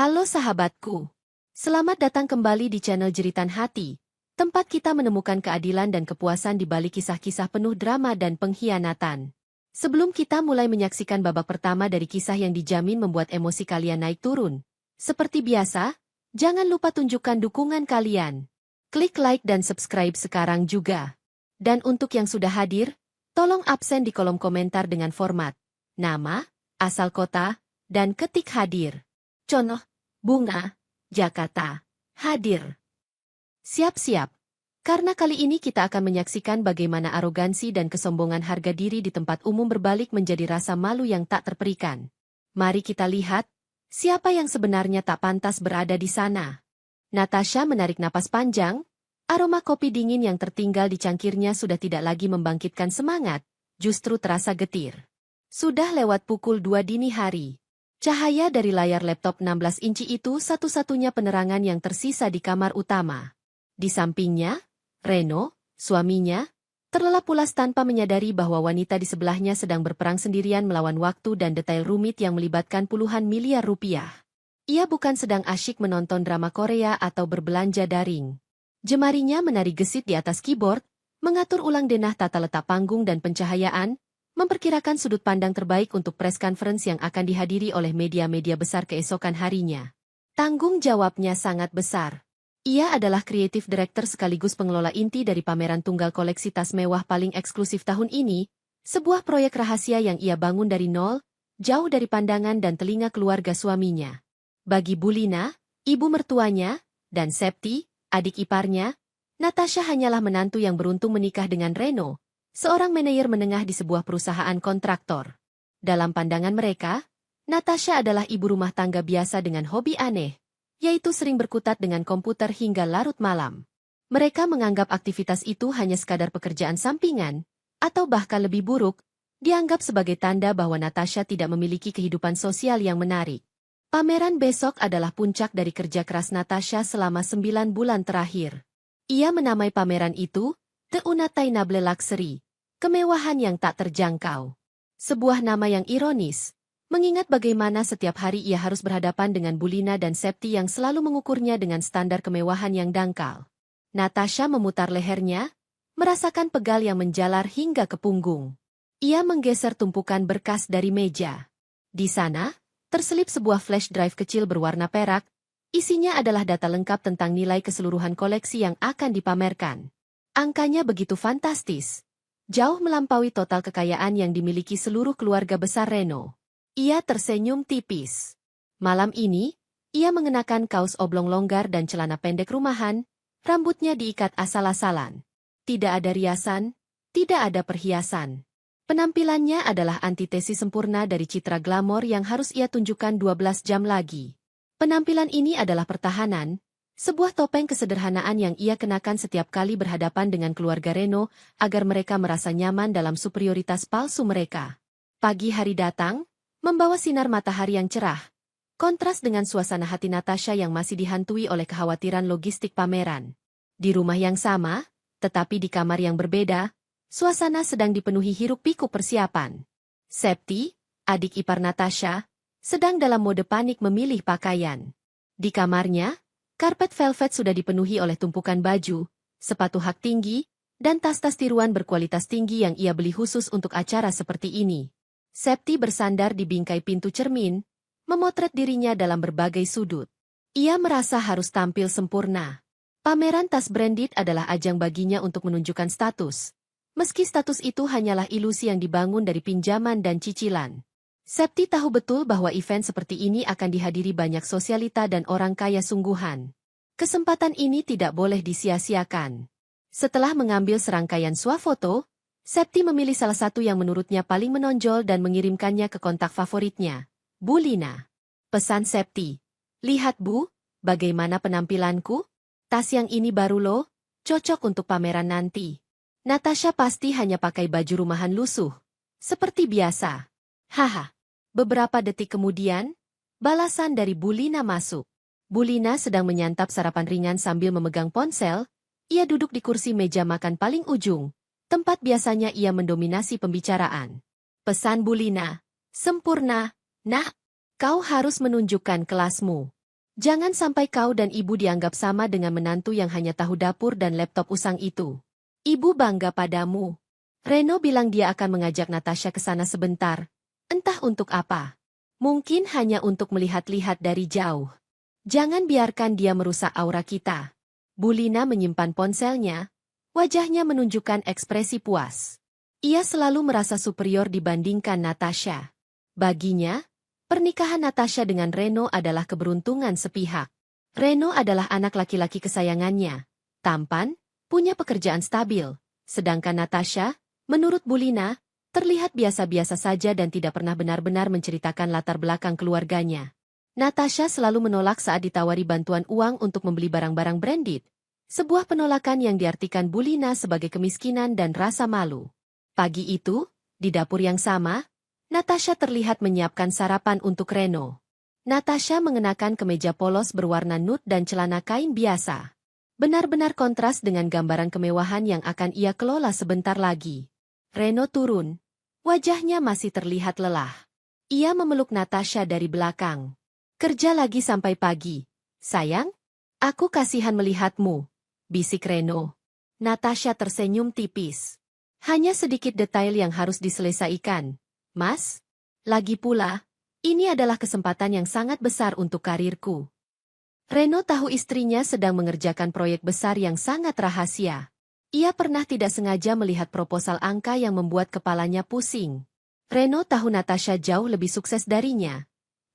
Halo sahabatku. Selamat datang kembali di channel Jeritan Hati, tempat kita menemukan keadilan dan kepuasan di balik kisah-kisah penuh drama dan pengkhianatan. Sebelum kita mulai menyaksikan babak pertama dari kisah yang dijamin membuat emosi kalian naik turun, seperti biasa, jangan lupa tunjukkan dukungan kalian. Klik like dan subscribe sekarang juga. Dan untuk yang sudah hadir, tolong absen di kolom komentar dengan format nama, asal kota, dan ketik hadir. Contoh, Bunga, Jakarta, hadir. Siap-siap, karena kali ini kita akan menyaksikan bagaimana arogansi dan kesombongan harga diri di tempat umum berbalik menjadi rasa malu yang tak terperikan. Mari kita lihat, siapa yang sebenarnya tak pantas berada di sana. Natasha menarik napas panjang, aroma kopi dingin yang tertinggal di cangkirnya sudah tidak lagi membangkitkan semangat, justru terasa getir. Sudah lewat pukul 2 dini hari. Cahaya dari layar laptop 16 inci itu satu-satunya penerangan yang tersisa di kamar utama. Di sampingnya, Reno, suaminya, terlelap pulas tanpa menyadari bahwa wanita di sebelahnya sedang berperang sendirian melawan waktu dan detail rumit yang melibatkan puluhan miliar rupiah. Ia bukan sedang asyik menonton drama Korea atau berbelanja daring. Jemarinya menari gesit di atas keyboard, mengatur ulang denah tata letak panggung dan pencahayaan, memperkirakan sudut pandang terbaik untuk press conference yang akan dihadiri oleh media-media besar keesokan harinya. Tanggung jawabnya sangat besar. Ia adalah kreatif director sekaligus pengelola inti dari pameran tunggal koleksi tas mewah paling eksklusif tahun ini, sebuah proyek rahasia yang ia bangun dari nol, jauh dari pandangan dan telinga keluarga suaminya. Bagi Bulina, ibu mertuanya, dan Septi, adik iparnya, Natasha hanyalah menantu yang beruntung menikah dengan Reno, seorang manajer menengah di sebuah perusahaan kontraktor. Dalam pandangan mereka, Natasha adalah ibu rumah tangga biasa dengan hobi aneh, yaitu sering berkutat dengan komputer hingga larut malam. Mereka menganggap aktivitas itu hanya sekadar pekerjaan sampingan, atau bahkan lebih buruk, dianggap sebagai tanda bahwa Natasha tidak memiliki kehidupan sosial yang menarik. Pameran besok adalah puncak dari kerja keras Natasha selama 9 bulan terakhir. Ia menamai pameran itu The Unattainable Luxury, kemewahan yang tak terjangkau. Sebuah nama yang ironis, mengingat bagaimana setiap hari ia harus berhadapan dengan Bulina dan Septi yang selalu mengukurnya dengan standar kemewahan yang dangkal. Natasha memutar lehernya, merasakan pegal yang menjalar hingga ke punggung. Ia menggeser tumpukan berkas dari meja. Di sana, terselip sebuah flash drive kecil berwarna perak, isinya adalah data lengkap tentang nilai keseluruhan koleksi yang akan dipamerkan. Angkanya begitu fantastis, jauh melampaui total kekayaan yang dimiliki seluruh keluarga besar Reno. Ia tersenyum tipis. Malam ini, ia mengenakan kaos oblong longgar dan celana pendek rumahan, rambutnya diikat asal-asalan. Tidak ada riasan, tidak ada perhiasan. Penampilannya adalah antitesis sempurna dari citra glamor yang harus ia tunjukkan 12 jam lagi. Penampilan ini adalah pertahanan, sebuah topeng kesederhanaan yang ia kenakan setiap kali berhadapan dengan keluarga Reno agar mereka merasa nyaman dalam superioritas palsu mereka. Pagi hari datang, membawa sinar matahari yang cerah, kontras dengan suasana hati Natasha yang masih dihantui oleh kekhawatiran logistik pameran. Di rumah yang sama, tetapi di kamar yang berbeda, suasana sedang dipenuhi hiruk-pikuk persiapan. Septi, adik ipar Natasha, sedang dalam mode panik memilih pakaian. Di kamarnya, karpet velvet sudah dipenuhi oleh tumpukan baju, sepatu hak tinggi, dan tas-tas tiruan berkualitas tinggi yang ia beli khusus untuk acara seperti ini. Septi bersandar di bingkai pintu cermin, memotret dirinya dalam berbagai sudut. Ia merasa harus tampil sempurna. Pameran tas branded adalah ajang baginya untuk menunjukkan status. Meski status itu hanyalah ilusi yang dibangun dari pinjaman dan cicilan. Septi tahu betul bahwa event seperti ini akan dihadiri banyak sosialita dan orang kaya sungguhan. Kesempatan ini tidak boleh disia-siakan. Setelah mengambil serangkaian swafoto, Septi memilih salah satu yang menurutnya paling menonjol dan mengirimkannya ke kontak favoritnya, Bulina. Pesan Septi. Lihat Bu, bagaimana penampilanku? Tas yang ini baru loh, cocok untuk pameran nanti. Natasha pasti hanya pakai baju rumahan lusuh. Seperti biasa. Haha. Beberapa detik kemudian, balasan dari Bulina masuk. Bulina sedang menyantap sarapan ringan sambil memegang ponsel. Ia duduk di kursi meja makan paling ujung, tempat biasanya ia mendominasi pembicaraan. Pesan Bulina, sempurna, nak, kau harus menunjukkan kelasmu. Jangan sampai kau dan ibu dianggap sama dengan menantu yang hanya tahu dapur dan laptop usang itu. Ibu bangga padamu. Reno bilang dia akan mengajak Natasha ke sana sebentar. Entah untuk apa. Mungkin hanya untuk melihat-lihat dari jauh. Jangan biarkan dia merusak aura kita. Bulina menyimpan ponselnya. Wajahnya menunjukkan ekspresi puas. Ia selalu merasa superior dibandingkan Natasha. Baginya, pernikahan Natasha dengan Reno adalah keberuntungan sepihak. Reno adalah anak laki-laki kesayangannya. Tampan, punya pekerjaan stabil. Sedangkan Natasha, menurut Bulina, terlihat biasa-biasa saja dan tidak pernah benar-benar menceritakan latar belakang keluarganya. Natasha selalu menolak saat ditawari bantuan uang untuk membeli barang-barang branded. Sebuah penolakan yang diartikan Bulina sebagai kemiskinan dan rasa malu. Pagi itu, di dapur yang sama, Natasha terlihat menyiapkan sarapan untuk Reno. Natasha mengenakan kemeja polos berwarna nude dan celana kain biasa. Benar-benar kontras dengan gambaran kemewahan yang akan ia kelola sebentar lagi. Reno turun. Wajahnya masih terlihat lelah. Ia memeluk Natasha dari belakang. Kerja lagi sampai pagi. Sayang, aku kasihan melihatmu, bisik Reno. Natasha tersenyum tipis. Hanya sedikit detail yang harus diselesaikan. Mas, lagi pula, ini adalah kesempatan yang sangat besar untuk karirku. Reno tahu istrinya sedang mengerjakan proyek besar yang sangat rahasia. Ia pernah tidak sengaja melihat proposal angka yang membuat kepalanya pusing. Reno tahu Natasha jauh lebih sukses darinya.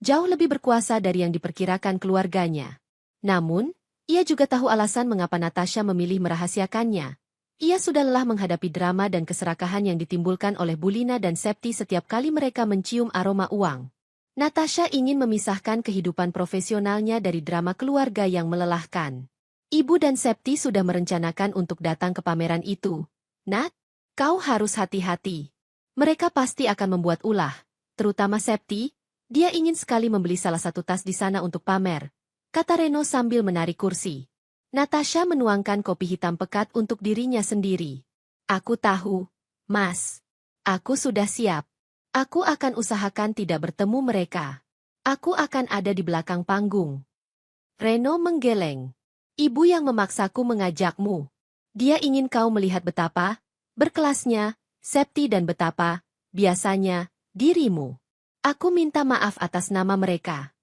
Jauh lebih berkuasa dari yang diperkirakan keluarganya. Namun, ia juga tahu alasan mengapa Natasha memilih merahasiakannya. Ia sudah lelah menghadapi drama dan keserakahan yang ditimbulkan oleh Bulina dan Septi setiap kali mereka mencium aroma uang. Natasha ingin memisahkan kehidupan profesionalnya dari drama keluarga yang melelahkan. Ibu dan Septi sudah merencanakan untuk datang ke pameran itu. Nat, kau harus hati-hati. Mereka pasti akan membuat ulah. Terutama Septi, dia ingin sekali membeli salah satu tas di sana untuk pamer, kata Reno sambil menarik kursi. Natasha menuangkan kopi hitam pekat untuk dirinya sendiri. Aku tahu, Mas. Aku sudah siap. Aku akan usahakan tidak bertemu mereka. Aku akan ada di belakang panggung. Reno menggeleng. Ibu yang memaksaku mengajakmu. Dia ingin kau melihat betapa berkelasnya Septi dan betapa biasanya dirimu. Aku minta maaf atas nama mereka.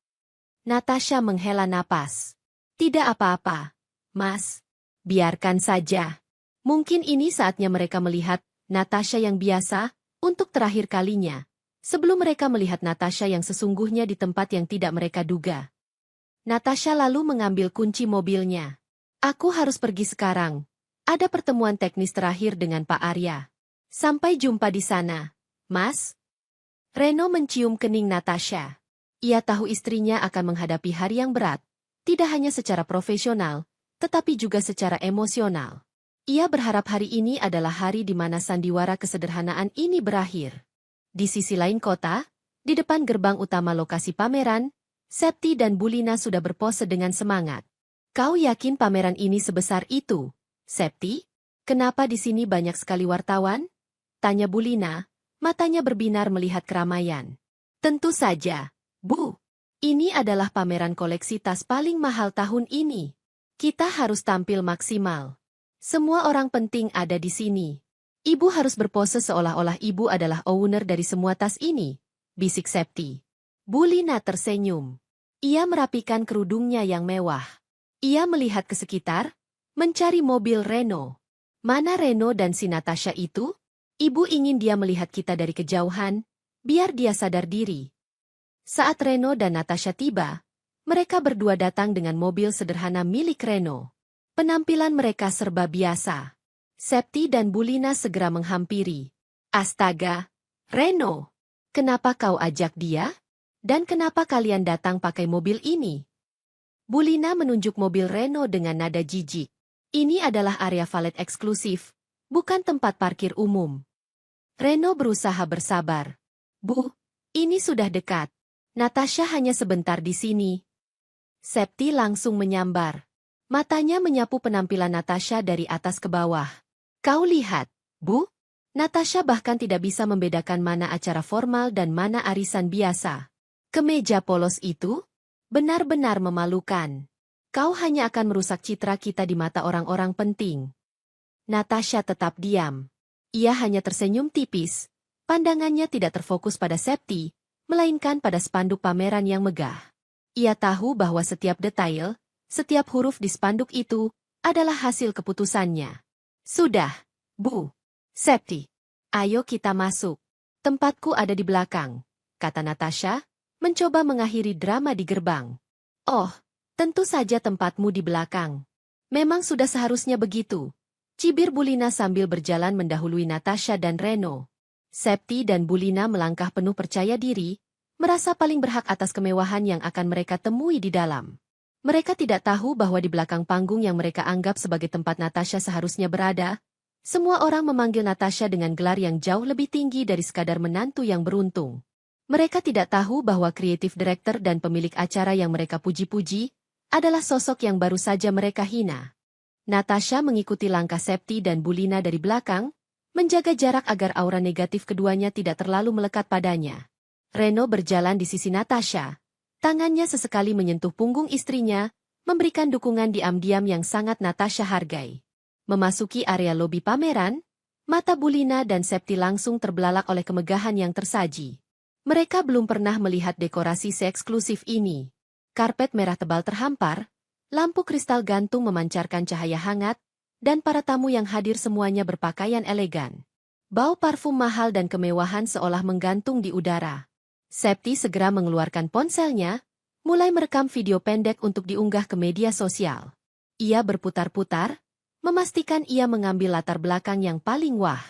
Natasha menghela napas. Tidak apa-apa, Mas. Biarkan saja. Mungkin ini saatnya mereka melihat Natasha yang biasa untuk terakhir kalinya. Sebelum mereka melihat Natasha yang sesungguhnya di tempat yang tidak mereka duga. Natasha lalu mengambil kunci mobilnya. Aku harus pergi sekarang. Ada pertemuan teknis terakhir dengan Pak Arya. Sampai jumpa di sana, Mas. Reno mencium kening Natasha. Ia tahu istrinya akan menghadapi hari yang berat. Tidak hanya secara profesional, tetapi juga secara emosional. Ia berharap hari ini adalah hari di mana sandiwara kesederhanaan ini berakhir. Di sisi lain kota, di depan gerbang utama lokasi pameran, Septi dan Bulina sudah berpose dengan semangat. Kau yakin pameran ini sebesar itu, Septi? Kenapa di sini banyak sekali wartawan? Tanya Bulina, matanya berbinar melihat keramaian. Tentu saja, Bu. Ini adalah pameran koleksi tas paling mahal tahun ini. Kita harus tampil maksimal. Semua orang penting ada di sini. Ibu harus berpose seolah-olah ibu adalah owner dari semua tas ini, bisik Septi. Bulina tersenyum. Ia merapikan kerudungnya yang mewah. Ia melihat ke sekitar, mencari mobil Reno. Mana Reno dan si Natasha itu? Ibu ingin dia melihat kita dari kejauhan, biar dia sadar diri. Saat Reno dan Natasha tiba, mereka berdua datang dengan mobil sederhana milik Reno. Penampilan mereka serba biasa. Septi dan Bulina segera menghampiri. Astaga, Reno, kenapa kau ajak dia? Dan kenapa kalian datang pakai mobil ini? Bulina menunjuk mobil Reno dengan nada jijik. Ini adalah area valet eksklusif, bukan tempat parkir umum. Reno berusaha bersabar. Bu, ini sudah dekat. Natasha hanya sebentar di sini. Septi langsung menyambar. Matanya menyapu penampilan Natasha dari atas ke bawah. Kau lihat, Bu? Natasha bahkan tidak bisa membedakan mana acara formal dan mana arisan biasa. Kemeja polos itu? Benar-benar memalukan. Kau hanya akan merusak citra kita di mata orang-orang penting. Natasha tetap diam. Ia hanya tersenyum tipis. Pandangannya tidak terfokus pada Septi, melainkan pada spanduk pameran yang megah. Ia tahu bahwa setiap detail, setiap huruf di spanduk itu, adalah hasil keputusannya. Sudah, Bu. Septi. Ayo kita masuk. Tempatku ada di belakang, kata Natasha, mencoba mengakhiri drama di gerbang. Oh, tentu saja tempatmu di belakang. Memang sudah seharusnya begitu. Cibir Bulina sambil berjalan mendahului Natasha dan Reno. Septi dan Bulina melangkah penuh percaya diri, merasa paling berhak atas kemewahan yang akan mereka temui di dalam. Mereka tidak tahu bahwa di belakang panggung yang mereka anggap sebagai tempat Natasha seharusnya berada, semua orang memanggil Natasha dengan gelar yang jauh lebih tinggi dari sekadar menantu yang beruntung. Mereka tidak tahu bahwa kreatif direktur dan pemilik acara yang mereka puji-puji adalah sosok yang baru saja mereka hina. Natasha mengikuti langkah Septi dan Bulina dari belakang, menjaga jarak agar aura negatif keduanya tidak terlalu melekat padanya. Reno berjalan di sisi Natasha. Tangannya sesekali menyentuh punggung istrinya, memberikan dukungan diam-diam yang sangat Natasha hargai. Memasuki area lobi pameran, mata Bulina dan Septi langsung terbelalak oleh kemegahan yang tersaji. Mereka belum pernah melihat dekorasi seeksklusif ini. Karpet merah tebal terhampar, lampu kristal gantung memancarkan cahaya hangat, dan para tamu yang hadir semuanya berpakaian elegan. Bau parfum mahal dan kemewahan seolah menggantung di udara. Septi segera mengeluarkan ponselnya, mulai merekam video pendek untuk diunggah ke media sosial. Ia berputar-putar, memastikan ia mengambil latar belakang yang paling wah.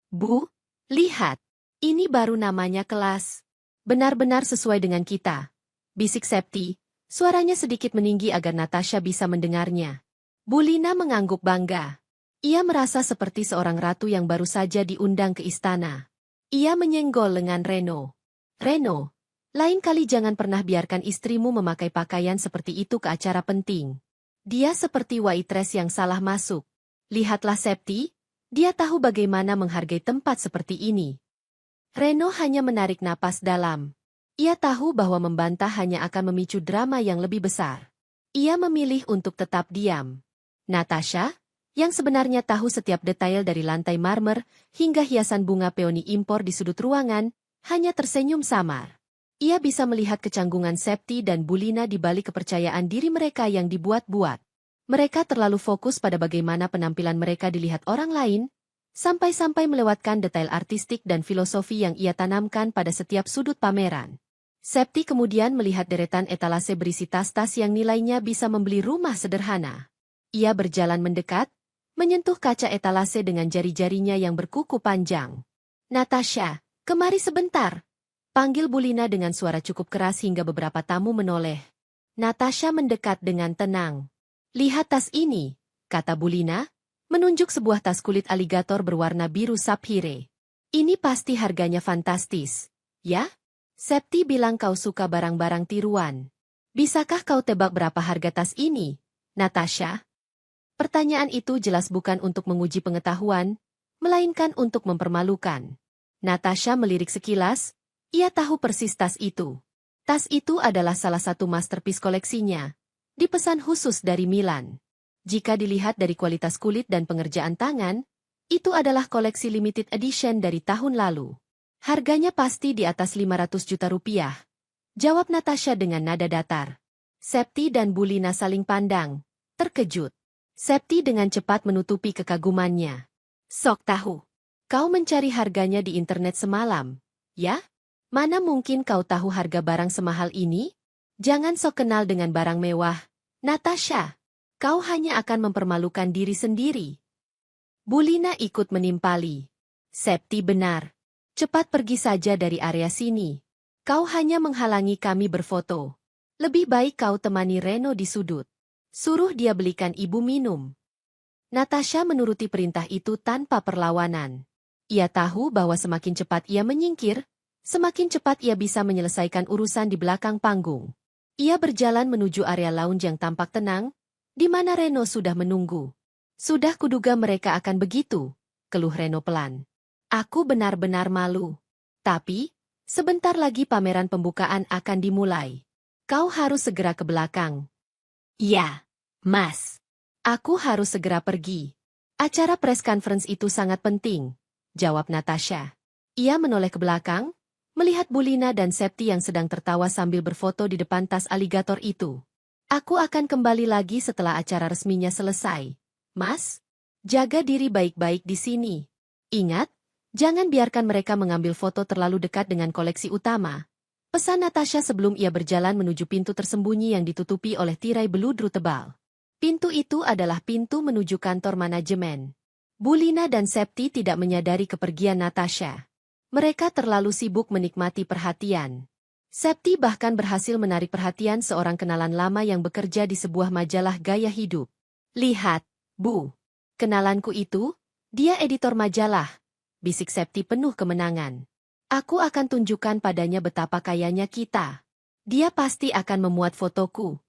Bu, lihat, ini baru namanya kelas. Benar-benar sesuai dengan kita, bisik Septi. Suaranya sedikit meninggi agar Natasha bisa mendengarnya. Bulina mengangguk bangga. Ia merasa seperti seorang ratu yang baru saja diundang ke istana. Ia menyenggol lengan Reno. Reno, lain kali jangan pernah biarkan istrimu memakai pakaian seperti itu ke acara penting. Dia seperti waitress yang salah masuk. Lihatlah Septi, dia tahu bagaimana menghargai tempat seperti ini. Reno hanya menarik napas dalam. Ia tahu bahwa membantah hanya akan memicu drama yang lebih besar. Ia memilih untuk tetap diam. Natasha, yang sebenarnya tahu setiap detail dari lantai marmer hingga hiasan bunga peoni impor di sudut ruangan, hanya tersenyum samar. Ia bisa melihat kecanggungan Septi dan Bulina di balik kepercayaan diri mereka yang dibuat-buat. Mereka terlalu fokus pada bagaimana penampilan mereka dilihat orang lain, sampai-sampai melewatkan detail artistik dan filosofi yang ia tanamkan pada setiap sudut pameran. Septi kemudian melihat deretan etalase berisi tas-tas yang nilainya bisa membeli rumah sederhana. Ia berjalan mendekat, menyentuh kaca etalase dengan jari-jarinya yang berkuku panjang. Natasha, kemari sebentar. Panggil Bulina dengan suara cukup keras hingga beberapa tamu menoleh. Natasha mendekat dengan tenang. Lihat tas ini, kata Bulina, menunjuk sebuah tas kulit aligator berwarna biru sapphire. Ini pasti harganya fantastis, ya? Septi bilang kau suka barang-barang tiruan. Bisakah kau tebak berapa harga tas ini, Natasha? Pertanyaan itu jelas bukan untuk menguji pengetahuan, melainkan untuk mempermalukan. Natasha melirik sekilas, ia tahu persis tas itu. Tas itu adalah salah satu masterpiece koleksinya, dipesan khusus dari Milan. Jika dilihat dari kualitas kulit dan pengerjaan tangan, itu adalah koleksi limited edition dari tahun lalu. Harganya pasti di atas 500 juta rupiah. Jawab Natasha dengan nada datar. Septi dan Bulina saling pandang, terkejut. Septi dengan cepat menutupi kekagumannya. Sok tahu. Kau mencari harganya di internet semalam, ya? Mana mungkin kau tahu harga barang semahal ini? Jangan sok kenal dengan barang mewah, Natasha. Kau hanya akan mempermalukan diri sendiri. Bulina ikut menimpali. Septi benar. Cepat pergi saja dari area sini. Kau hanya menghalangi kami berfoto. Lebih baik kau temani Reno di sudut. Suruh dia belikan ibu minum. Natasha menuruti perintah itu tanpa perlawanan. Ia tahu bahwa semakin cepat ia menyingkir, semakin cepat ia bisa menyelesaikan urusan di belakang panggung. Ia berjalan menuju area lounge yang tampak tenang, di mana Reno sudah menunggu. Sudah kuduga mereka akan begitu, keluh Reno pelan. Aku benar-benar malu. Tapi, sebentar lagi pameran pembukaan akan dimulai. Kau harus segera ke belakang. Iya, Mas. Aku harus segera pergi. Acara press conference itu sangat penting, jawab Natasha. Ia menoleh ke belakang, melihat Bulina dan Septi yang sedang tertawa sambil berfoto di depan tas aligator itu. Aku akan kembali lagi setelah acara resminya selesai. Mas, jaga diri baik-baik di sini. Ingat, jangan biarkan mereka mengambil foto terlalu dekat dengan koleksi utama. Pesan Natasha sebelum ia berjalan menuju pintu tersembunyi yang ditutupi oleh tirai beludru tebal. Pintu itu adalah pintu menuju kantor manajemen. Bulina dan Septi tidak menyadari kepergian Natasha. Mereka terlalu sibuk menikmati perhatian. Septi bahkan berhasil menarik perhatian seorang kenalan lama yang bekerja di sebuah majalah gaya hidup. Lihat, Bu. Kenalanku itu, dia editor majalah. Bisik Septi penuh kemenangan. Aku akan tunjukkan padanya betapa kayanya kita. Dia pasti akan memuat fotoku.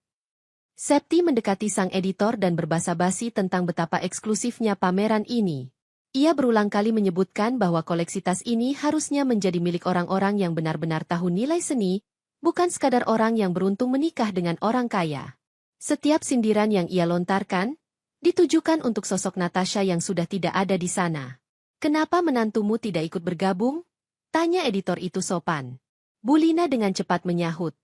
Septi mendekati sang editor dan berbasa-basi tentang betapa eksklusifnya pameran ini. Ia berulang kali menyebutkan bahwa koleksi tas ini harusnya menjadi milik orang-orang yang benar-benar tahu nilai seni, bukan sekadar orang yang beruntung menikah dengan orang kaya. Setiap sindiran yang ia lontarkan, ditujukan untuk sosok Natasha yang sudah tidak ada di sana. Kenapa menantumu tidak ikut bergabung? Tanya editor itu sopan. Bulina dengan cepat menyahut.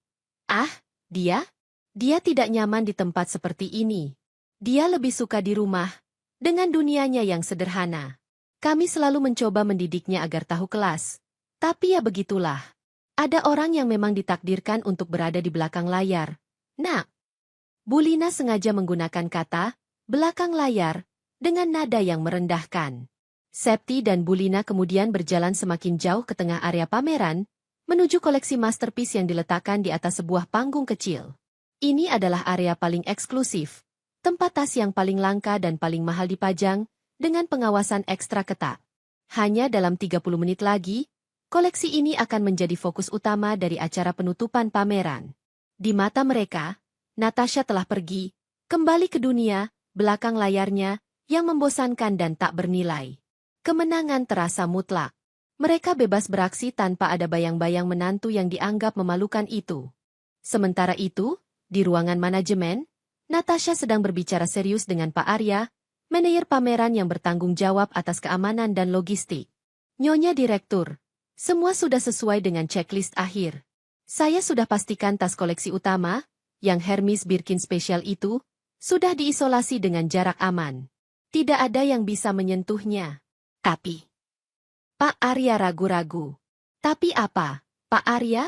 Ah, dia? Dia tidak nyaman di tempat seperti ini. Dia lebih suka di rumah, dengan dunianya yang sederhana. Kami selalu mencoba mendidiknya agar tahu kelas. Tapi ya begitulah. Ada orang yang memang ditakdirkan untuk berada di belakang layar. Nah, Bulina sengaja menggunakan kata, belakang layar, dengan nada yang merendahkan. Septi dan Bulina kemudian berjalan semakin jauh ke tengah area pameran, menuju koleksi masterpiece yang diletakkan di atas sebuah panggung kecil. Ini adalah area paling eksklusif, tempat tas yang paling langka dan paling mahal dipajang, dengan pengawasan ekstra ketat. Hanya dalam 30 menit lagi, koleksi ini akan menjadi fokus utama dari acara penutupan pameran. Di mata mereka, Natasha telah pergi, kembali ke dunia, belakang layarnya, yang membosankan dan tak bernilai. Kemenangan terasa mutlak. Mereka bebas beraksi tanpa ada bayang-bayang menantu yang dianggap memalukan itu. Sementara itu, di ruangan manajemen, Natasha sedang berbicara serius dengan Pak Arya, manajer pameran yang bertanggung jawab atas keamanan dan logistik. Nyonya Direktur, semua sudah sesuai dengan checklist akhir. Saya sudah pastikan tas koleksi utama, yang Hermes Birkin spesial itu, sudah diisolasi dengan jarak aman. Tidak ada yang bisa menyentuhnya. Tapi, Pak Arya ragu-ragu. Tapi apa, Pak Arya?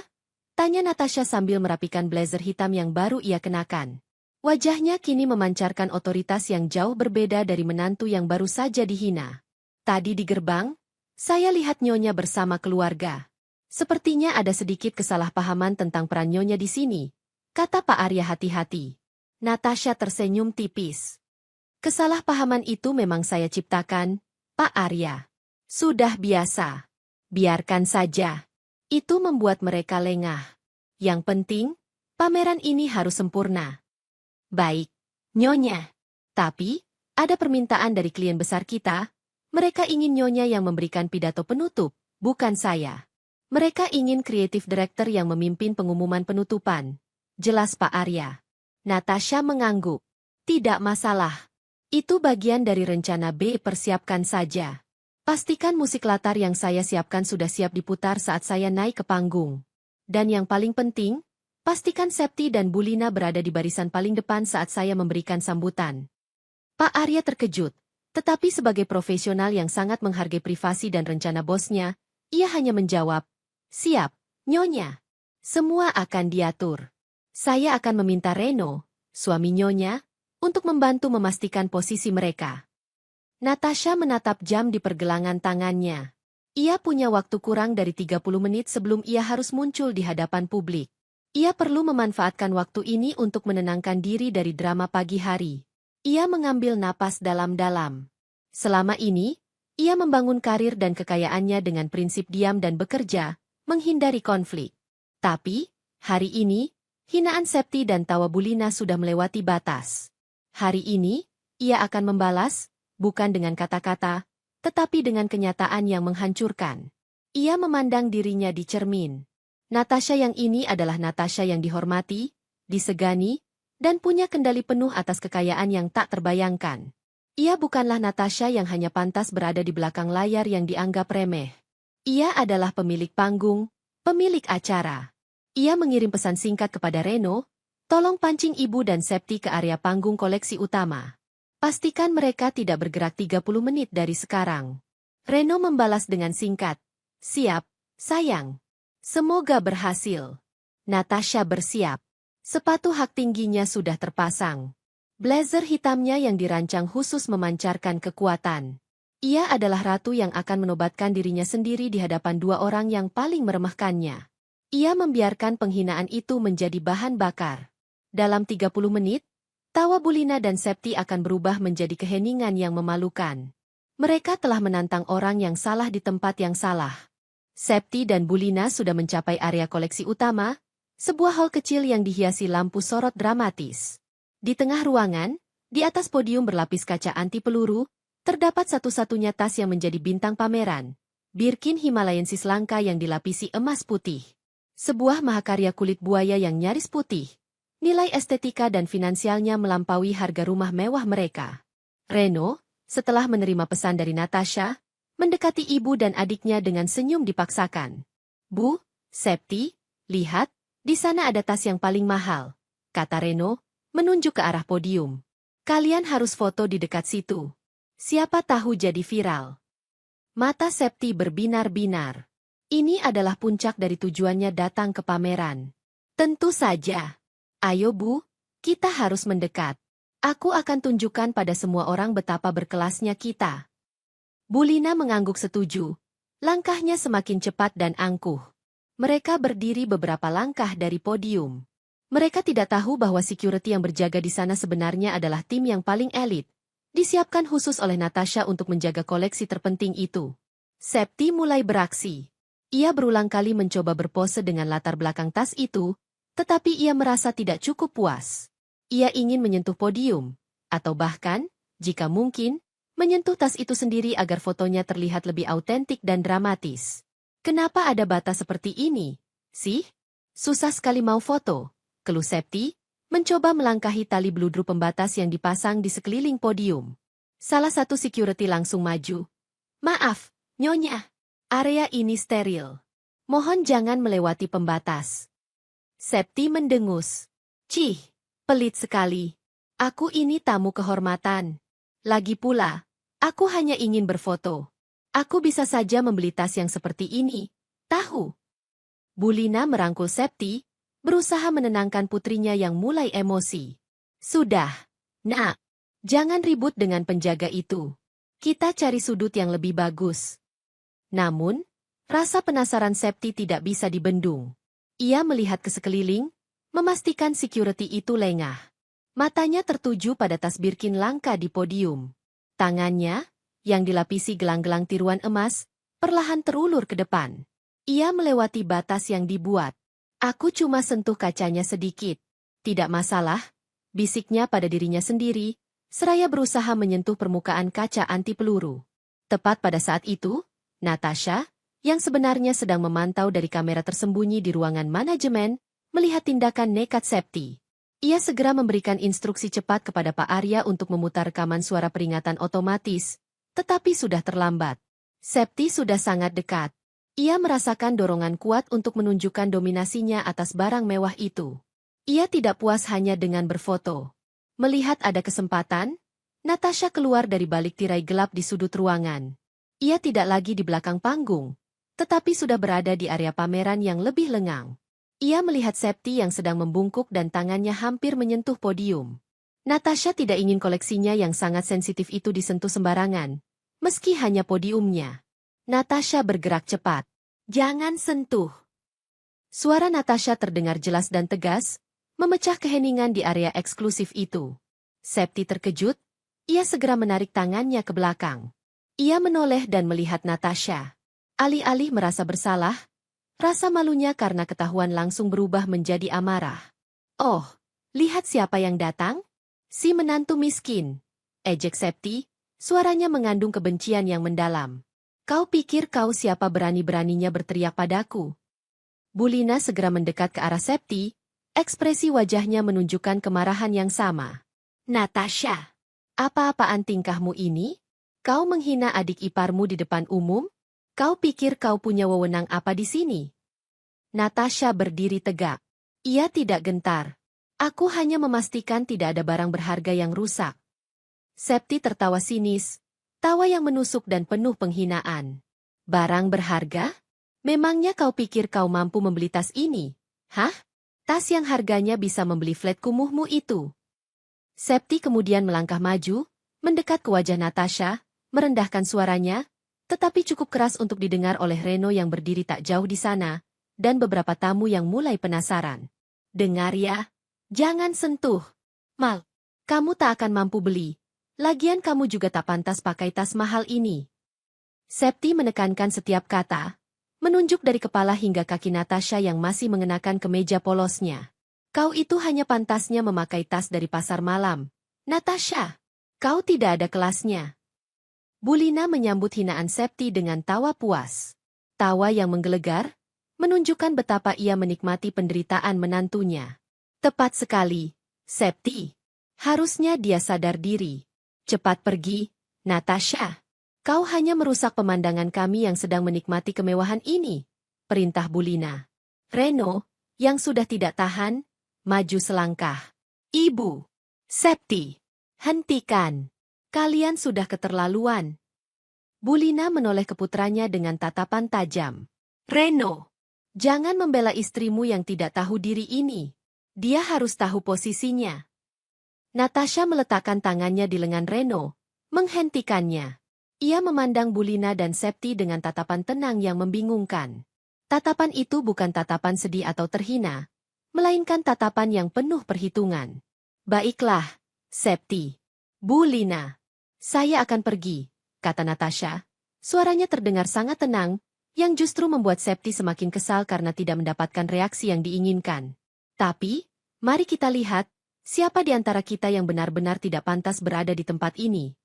Tanya Natasha sambil merapikan blazer hitam yang baru ia kenakan. Wajahnya kini memancarkan otoritas yang jauh berbeda dari menantu yang baru saja dihina. Tadi di gerbang, saya lihat Nyonya bersama keluarga. Sepertinya ada sedikit kesalahpahaman tentang peran Nyonya di sini, kata Pak Arya hati-hati. Natasha tersenyum tipis. Kesalahpahaman itu memang saya ciptakan, Pak Arya. Sudah biasa. Biarkan saja. Itu membuat mereka lengah. Yang penting, pameran ini harus sempurna. Baik, Nyonya. Tapi, ada permintaan dari klien besar kita. Mereka ingin Nyonya yang memberikan pidato penutup, bukan saya. Mereka ingin kreatif director yang memimpin pengumuman penutupan. Jelas Pak Arya. Natasha mengangguk. Tidak masalah. Itu bagian dari rencana B, persiapkan saja. Pastikan musik latar yang saya siapkan sudah siap diputar saat saya naik ke panggung. Dan yang paling penting, pastikan Septi dan Bulina berada di barisan paling depan saat saya memberikan sambutan. Pak Arya terkejut, tetapi sebagai profesional yang sangat menghargai privasi dan rencana bosnya, ia hanya menjawab, siap, Nyonya. Semua akan diatur. Saya akan meminta Reno, suami Nyonya, untuk membantu memastikan posisi mereka. Natasha menatap jam di pergelangan tangannya. Ia punya waktu kurang dari 30 menit sebelum ia harus muncul di hadapan publik. Ia perlu memanfaatkan waktu ini untuk menenangkan diri dari drama pagi hari. Ia mengambil napas dalam-dalam. Selama ini, ia membangun karir dan kekayaannya dengan prinsip diam dan bekerja, menghindari konflik. Tapi, hari ini, hinaan Septi dan tawa Bulina sudah melewati batas. Hari ini, ia akan membalas, bukan dengan kata-kata, tetapi dengan kenyataan yang menghancurkan. Ia memandang dirinya di cermin. Natasha yang ini adalah Natasha yang dihormati, disegani, dan punya kendali penuh atas kekayaan yang tak terbayangkan. Ia bukanlah Natasha yang hanya pantas berada di belakang layar yang dianggap remeh. Ia adalah pemilik panggung, pemilik acara. Ia mengirim pesan singkat kepada Reno, tolong pancing Ibu dan Septi ke area panggung koleksi utama. Pastikan mereka tidak bergerak 30 menit dari sekarang. Reno membalas dengan singkat, siap, sayang. Semoga berhasil. Natasha bersiap. Sepatu hak tingginya sudah terpasang. Blazer hitamnya yang dirancang khusus memancarkan kekuatan. Ia adalah ratu yang akan menobatkan dirinya sendiri di hadapan dua orang yang paling meremehkannya. Ia membiarkan penghinaan itu menjadi bahan bakar. Dalam 30 menit, tawa Bulina dan Septi akan berubah menjadi keheningan yang memalukan. Mereka telah menantang orang yang salah di tempat yang salah. Septi dan Bulina sudah mencapai area koleksi utama, sebuah hall kecil yang dihiasi lampu sorot dramatis. Di tengah ruangan, di atas podium berlapis kaca anti peluru, terdapat satu-satunya tas yang menjadi bintang pameran, Birkin Himalayensis langka yang dilapisi emas putih. Sebuah mahakarya kulit buaya yang nyaris putih. Nilai estetika dan finansialnya melampaui harga rumah mewah mereka. Reno, setelah menerima pesan dari Natasha, mendekati ibu dan adiknya dengan senyum dipaksakan. Bu, Septi, lihat, di sana ada tas yang paling mahal, kata Reno, menunjuk ke arah podium. Kalian harus foto di dekat situ. Siapa tahu jadi viral. Mata Septi berbinar-binar. Ini adalah puncak dari tujuannya datang ke pameran. Tentu saja. Ayo Bu, kita harus mendekat. Aku akan tunjukkan pada semua orang betapa berkelasnya kita. Bulina mengangguk setuju. Langkahnya semakin cepat dan angkuh. Mereka berdiri beberapa langkah dari podium. Mereka tidak tahu bahwa security yang berjaga di sana sebenarnya adalah tim yang paling elit, disiapkan khusus oleh Natasha untuk menjaga koleksi terpenting itu. Septi mulai beraksi. Ia berulang kali mencoba berpose dengan latar belakang tas itu, tetapi ia merasa tidak cukup puas. Ia ingin menyentuh podium, atau bahkan, jika mungkin, menyentuh tas itu sendiri agar fotonya terlihat lebih autentik dan dramatis. Kenapa ada batas seperti ini, sih? Susah sekali mau foto, keluh Septi, mencoba melangkahi tali bludru pembatas yang dipasang di sekeliling podium. Salah satu security langsung maju. Maaf, Nyonya. Area ini steril. Mohon jangan melewati pembatas. Septi mendengus. Cih, pelit sekali. Aku ini tamu kehormatan. Lagi pula, aku hanya ingin berfoto. Aku bisa saja membeli tas yang seperti ini, tahu? Bulina merangkul Septi, berusaha menenangkan putrinya yang mulai emosi. Sudah, Nak. Jangan ribut dengan penjaga itu. Kita cari sudut yang lebih bagus. Namun, rasa penasaran Septi tidak bisa dibendung. Ia melihat ke sekeliling, memastikan security itu lengah. Matanya tertuju pada tas Birkin langka di podium. Tangannya, yang dilapisi gelang-gelang tiruan emas, perlahan terulur ke depan. Ia melewati batas yang dibuat. Aku cuma sentuh kacanya sedikit. Tidak masalah, bisiknya pada dirinya sendiri, seraya berusaha menyentuh permukaan kaca anti peluru. Tepat pada saat itu, Natasha, yang sebenarnya sedang memantau dari kamera tersembunyi di ruangan manajemen, melihat tindakan nekat Septi. Ia segera memberikan instruksi cepat kepada Pak Arya untuk memutar rekaman suara peringatan otomatis, tetapi sudah terlambat. Septi sudah sangat dekat. Ia merasakan dorongan kuat untuk menunjukkan dominasinya atas barang mewah itu. Ia tidak puas hanya dengan berfoto. Melihat ada kesempatan, Natasha keluar dari balik tirai gelap di sudut ruangan. Ia tidak lagi di belakang panggung, tetapi sudah berada di area pameran yang lebih lengang. Ia melihat Septi yang sedang membungkuk dan tangannya hampir menyentuh podium. Natasha tidak ingin koleksinya yang sangat sensitif itu disentuh sembarangan, meski hanya podiumnya. Natasha bergerak cepat. Jangan sentuh. Suara Natasha terdengar jelas dan tegas, memecah keheningan di area eksklusif itu. Septi terkejut, ia segera menarik tangannya ke belakang. Ia menoleh dan melihat Natasha. Alih-alih merasa bersalah, rasa malunya karena ketahuan langsung berubah menjadi amarah. Oh, lihat siapa yang datang? Si menantu miskin. Ejek Septi, suaranya mengandung kebencian yang mendalam. Kau pikir kau siapa berani-beraninya berteriak padaku? Bulina segera mendekat ke arah Septi, ekspresi wajahnya menunjukkan kemarahan yang sama. Natasha, apa-apaan tingkahmu ini? Kau menghina adik iparmu di depan umum? Kau pikir kau punya wewenang apa di sini? Natasha berdiri tegak. Ia tidak gentar. Aku hanya memastikan tidak ada barang berharga yang rusak. Septi tertawa sinis, tawa yang menusuk dan penuh penghinaan. Barang berharga? Memangnya kau pikir kau mampu membeli tas ini? Hah? Tas yang harganya bisa membeli flat kumuhmu itu. Septi kemudian melangkah maju, mendekat ke wajah Natasha, merendahkan suaranya, tetapi cukup keras untuk didengar oleh Reno yang berdiri tak jauh di sana, dan beberapa tamu yang mulai penasaran. Dengar ya, jangan sentuh. Mal, kamu tak akan mampu beli. Lagian kamu juga tak pantas pakai tas mahal ini. Septi menekankan setiap kata, menunjuk dari kepala hingga kaki Natasha yang masih mengenakan kemeja polosnya. Kau itu hanya pantasnya memakai tas dari pasar malam. Natasha, kau tidak ada kelasnya. Bulina menyambut hinaan Septi dengan tawa puas. Tawa yang menggelegar, menunjukkan betapa ia menikmati penderitaan menantunya. Tepat sekali, Septi. Harusnya dia sadar diri. Cepat pergi, Natasha. Kau hanya merusak pemandangan kami yang sedang menikmati kemewahan ini, perintah Bulina. Reno, yang sudah tidak tahan, maju selangkah. Ibu, Septi, hentikan. Kalian sudah keterlaluan. Bulina menoleh ke putranya dengan tatapan tajam. Reno, jangan membela istrimu yang tidak tahu diri ini. Dia harus tahu posisinya. Natasha meletakkan tangannya di lengan Reno, menghentikannya. Ia memandang Bulina dan Septi dengan tatapan tenang yang membingungkan. Tatapan itu bukan tatapan sedih atau terhina, melainkan tatapan yang penuh perhitungan. Baiklah, Septi. Bulina. Saya akan pergi, kata Natasha. Suaranya terdengar sangat tenang, yang justru membuat Septi semakin kesal karena tidak mendapatkan reaksi yang diinginkan. Tapi, mari kita lihat, siapa di antara kita yang benar-benar tidak pantas berada di tempat ini.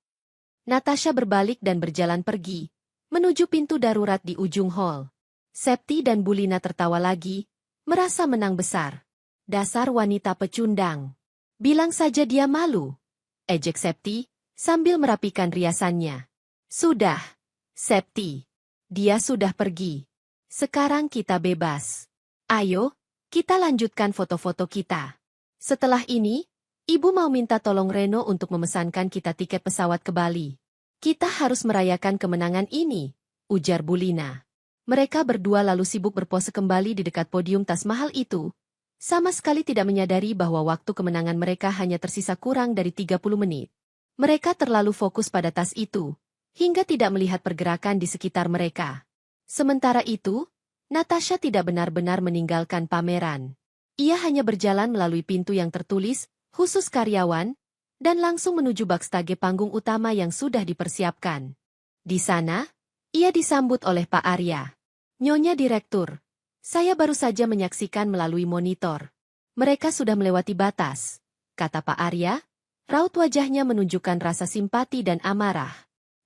Natasha berbalik dan berjalan pergi, menuju pintu darurat di ujung hall. Septi dan Bulina tertawa lagi, merasa menang besar. Dasar wanita pecundang. Bilang saja dia malu, ejek Septi, sambil merapikan riasannya. Sudah, Septi. Dia sudah pergi. Sekarang kita bebas. Ayo, kita lanjutkan foto-foto kita. Setelah ini, Ibu mau minta tolong Reno untuk memesankan kita tiket pesawat ke Bali. Kita harus merayakan kemenangan ini, ujar Bulina. Mereka berdua lalu sibuk berpose kembali di dekat podium tas mahal itu, sama sekali tidak menyadari bahwa waktu kemenangan mereka hanya tersisa kurang dari 30 menit. Mereka terlalu fokus pada tas itu, hingga tidak melihat pergerakan di sekitar mereka. Sementara itu, Natasha tidak benar-benar meninggalkan pameran. Ia hanya berjalan melalui pintu yang tertulis, khusus karyawan, dan langsung menuju backstage panggung utama yang sudah dipersiapkan. Di sana, ia disambut oleh Pak Arya. Nyonya Direktur, saya baru saja menyaksikan melalui monitor. Mereka sudah melewati batas, kata Pak Arya. Raut wajahnya menunjukkan rasa simpati dan amarah.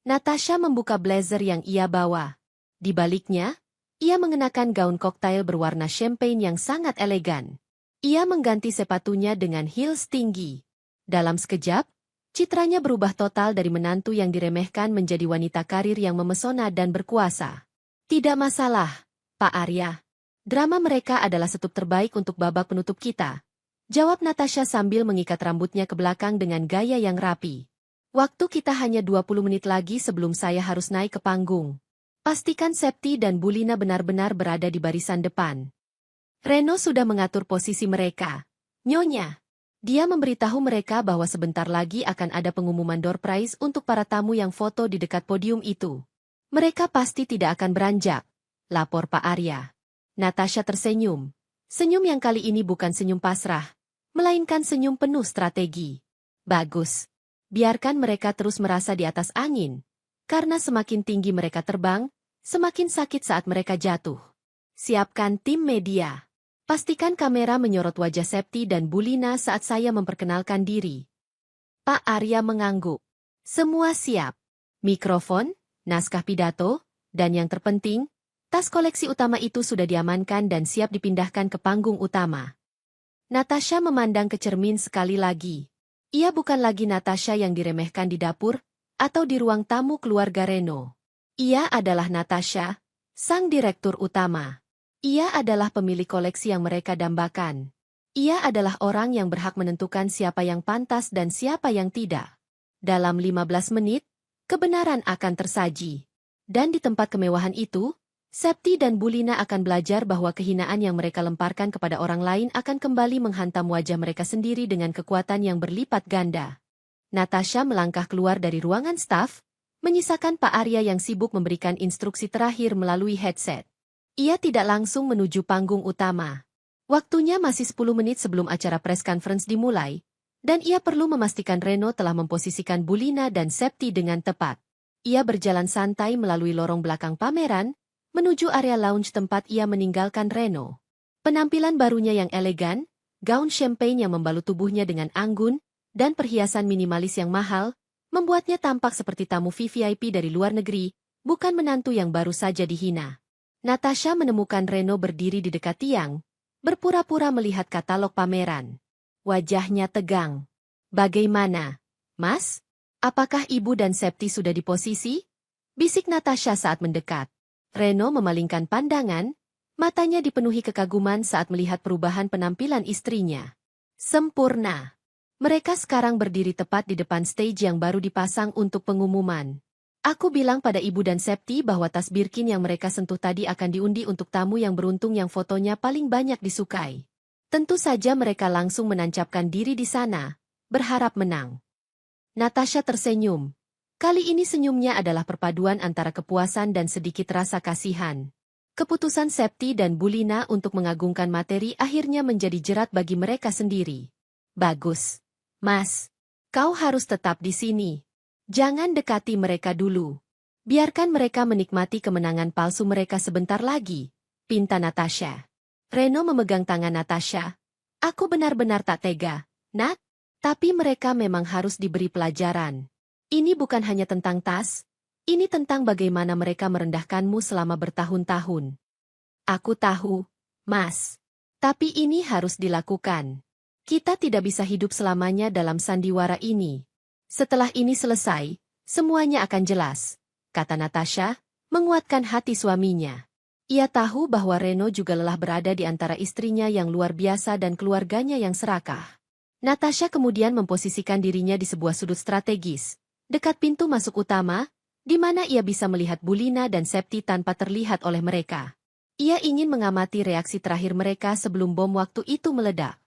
Natasha membuka blazer yang ia bawa. Di baliknya, ia mengenakan gaun koktail berwarna champagne yang sangat elegan. Ia mengganti sepatunya dengan heels tinggi. Dalam sekejap, citranya berubah total dari menantu yang diremehkan menjadi wanita karir yang memesona dan berkuasa. Tidak masalah, Pak Arya. Drama mereka adalah setup terbaik untuk babak penutup kita, jawab Natasha sambil mengikat rambutnya ke belakang dengan gaya yang rapi. Waktu kita hanya 20 menit lagi sebelum saya harus naik ke panggung. Pastikan Septi dan Bulina benar-benar berada di barisan depan. Reno sudah mengatur posisi mereka. Nyonya, dia memberitahu mereka bahwa sebentar lagi akan ada pengumuman door prize untuk para tamu yang foto di dekat podium itu. Mereka pasti tidak akan beranjak, lapor Pak Arya. Natasha tersenyum. Senyum yang kali ini bukan senyum pasrah, melainkan senyum penuh strategi. Bagus. Biarkan mereka terus merasa di atas angin. Karena semakin tinggi mereka terbang, semakin sakit saat mereka jatuh. Siapkan tim media. Pastikan kamera menyorot wajah Septi dan Bulina saat saya memperkenalkan diri. Pak Arya mengangguk. Semua siap. Mikrofon, naskah pidato, dan yang terpenting, tas Tas koleksi utama itu sudah diamankan dan siap dipindahkan ke panggung utama. Natasha memandang ke cermin sekali lagi. Ia bukan lagi Natasha yang diremehkan di dapur atau di ruang tamu keluarga Reno. Ia adalah Natasha, sang direktur utama. Ia adalah pemilik koleksi yang mereka dambakan. Ia adalah orang yang berhak menentukan siapa yang pantas dan siapa yang tidak. Dalam 15 menit, kebenaran akan tersaji. Dan di tempat kemewahan itu, Septi dan Bulina akan belajar bahwa kehinaan yang mereka lemparkan kepada orang lain akan kembali menghantam wajah mereka sendiri dengan kekuatan yang berlipat ganda. Natasha melangkah keluar dari ruangan staf, menyisakan Pak Arya yang sibuk memberikan instruksi terakhir melalui headset. Ia tidak langsung menuju panggung utama. Waktunya masih 10 menit sebelum acara press conference dimulai, dan ia perlu memastikan Reno telah memposisikan Bulina dan Septi dengan tepat. Ia berjalan santai melalui lorong belakang pameran, menuju area lounge tempat ia meninggalkan Reno. Penampilan barunya yang elegan, gaun champagne yang membalut tubuhnya dengan anggun, dan perhiasan minimalis yang mahal, membuatnya tampak seperti tamu VVIP dari luar negeri, bukan menantu yang baru saja dihina. Natasha menemukan Reno berdiri di dekat tiang, berpura-pura melihat katalog pameran. Wajahnya tegang. "Bagaimana, Mas? Apakah Ibu dan Septi sudah di posisi?" bisik Natasha saat mendekat. Reno memalingkan pandangan, matanya dipenuhi kekaguman saat melihat perubahan penampilan istrinya. Sempurna. Mereka sekarang berdiri tepat di depan stage yang baru dipasang untuk pengumuman. "Aku bilang pada Ibu dan Septi bahwa tas Birkin yang mereka sentuh tadi akan diundi untuk tamu yang beruntung yang fotonya paling banyak disukai. Tentu saja mereka langsung menancapkan diri di sana, berharap menang." Natasha tersenyum. Kali ini senyumnya adalah perpaduan antara kepuasan dan sedikit rasa kasihan. Keputusan Septi dan Bulina untuk mengagungkan materi akhirnya menjadi jerat bagi mereka sendiri. "Bagus. Mas, kau harus tetap di sini. Jangan dekati mereka dulu. Biarkan mereka menikmati kemenangan palsu mereka sebentar lagi," pinta Natasha. Reno memegang tangan Natasha. "Aku benar-benar tak tega, Nat. Tapi mereka memang harus diberi pelajaran. Ini bukan hanya tentang tas, ini tentang bagaimana mereka merendahkanmu selama bertahun-tahun." "Aku tahu, Mas. Tapi ini harus dilakukan. Kita tidak bisa hidup selamanya dalam sandiwara ini. Setelah ini selesai, semuanya akan jelas," kata Natasha, menguatkan hati suaminya. Ia tahu bahwa Reno juga lelah berada di antara istrinya yang luar biasa dan keluarganya yang serakah. Natasha kemudian memposisikan dirinya di sebuah sudut strategis, dekat pintu masuk utama, di mana ia bisa melihat Bulina dan Septi tanpa terlihat oleh mereka. Ia ingin mengamati reaksi terakhir mereka sebelum bom waktu itu meledak.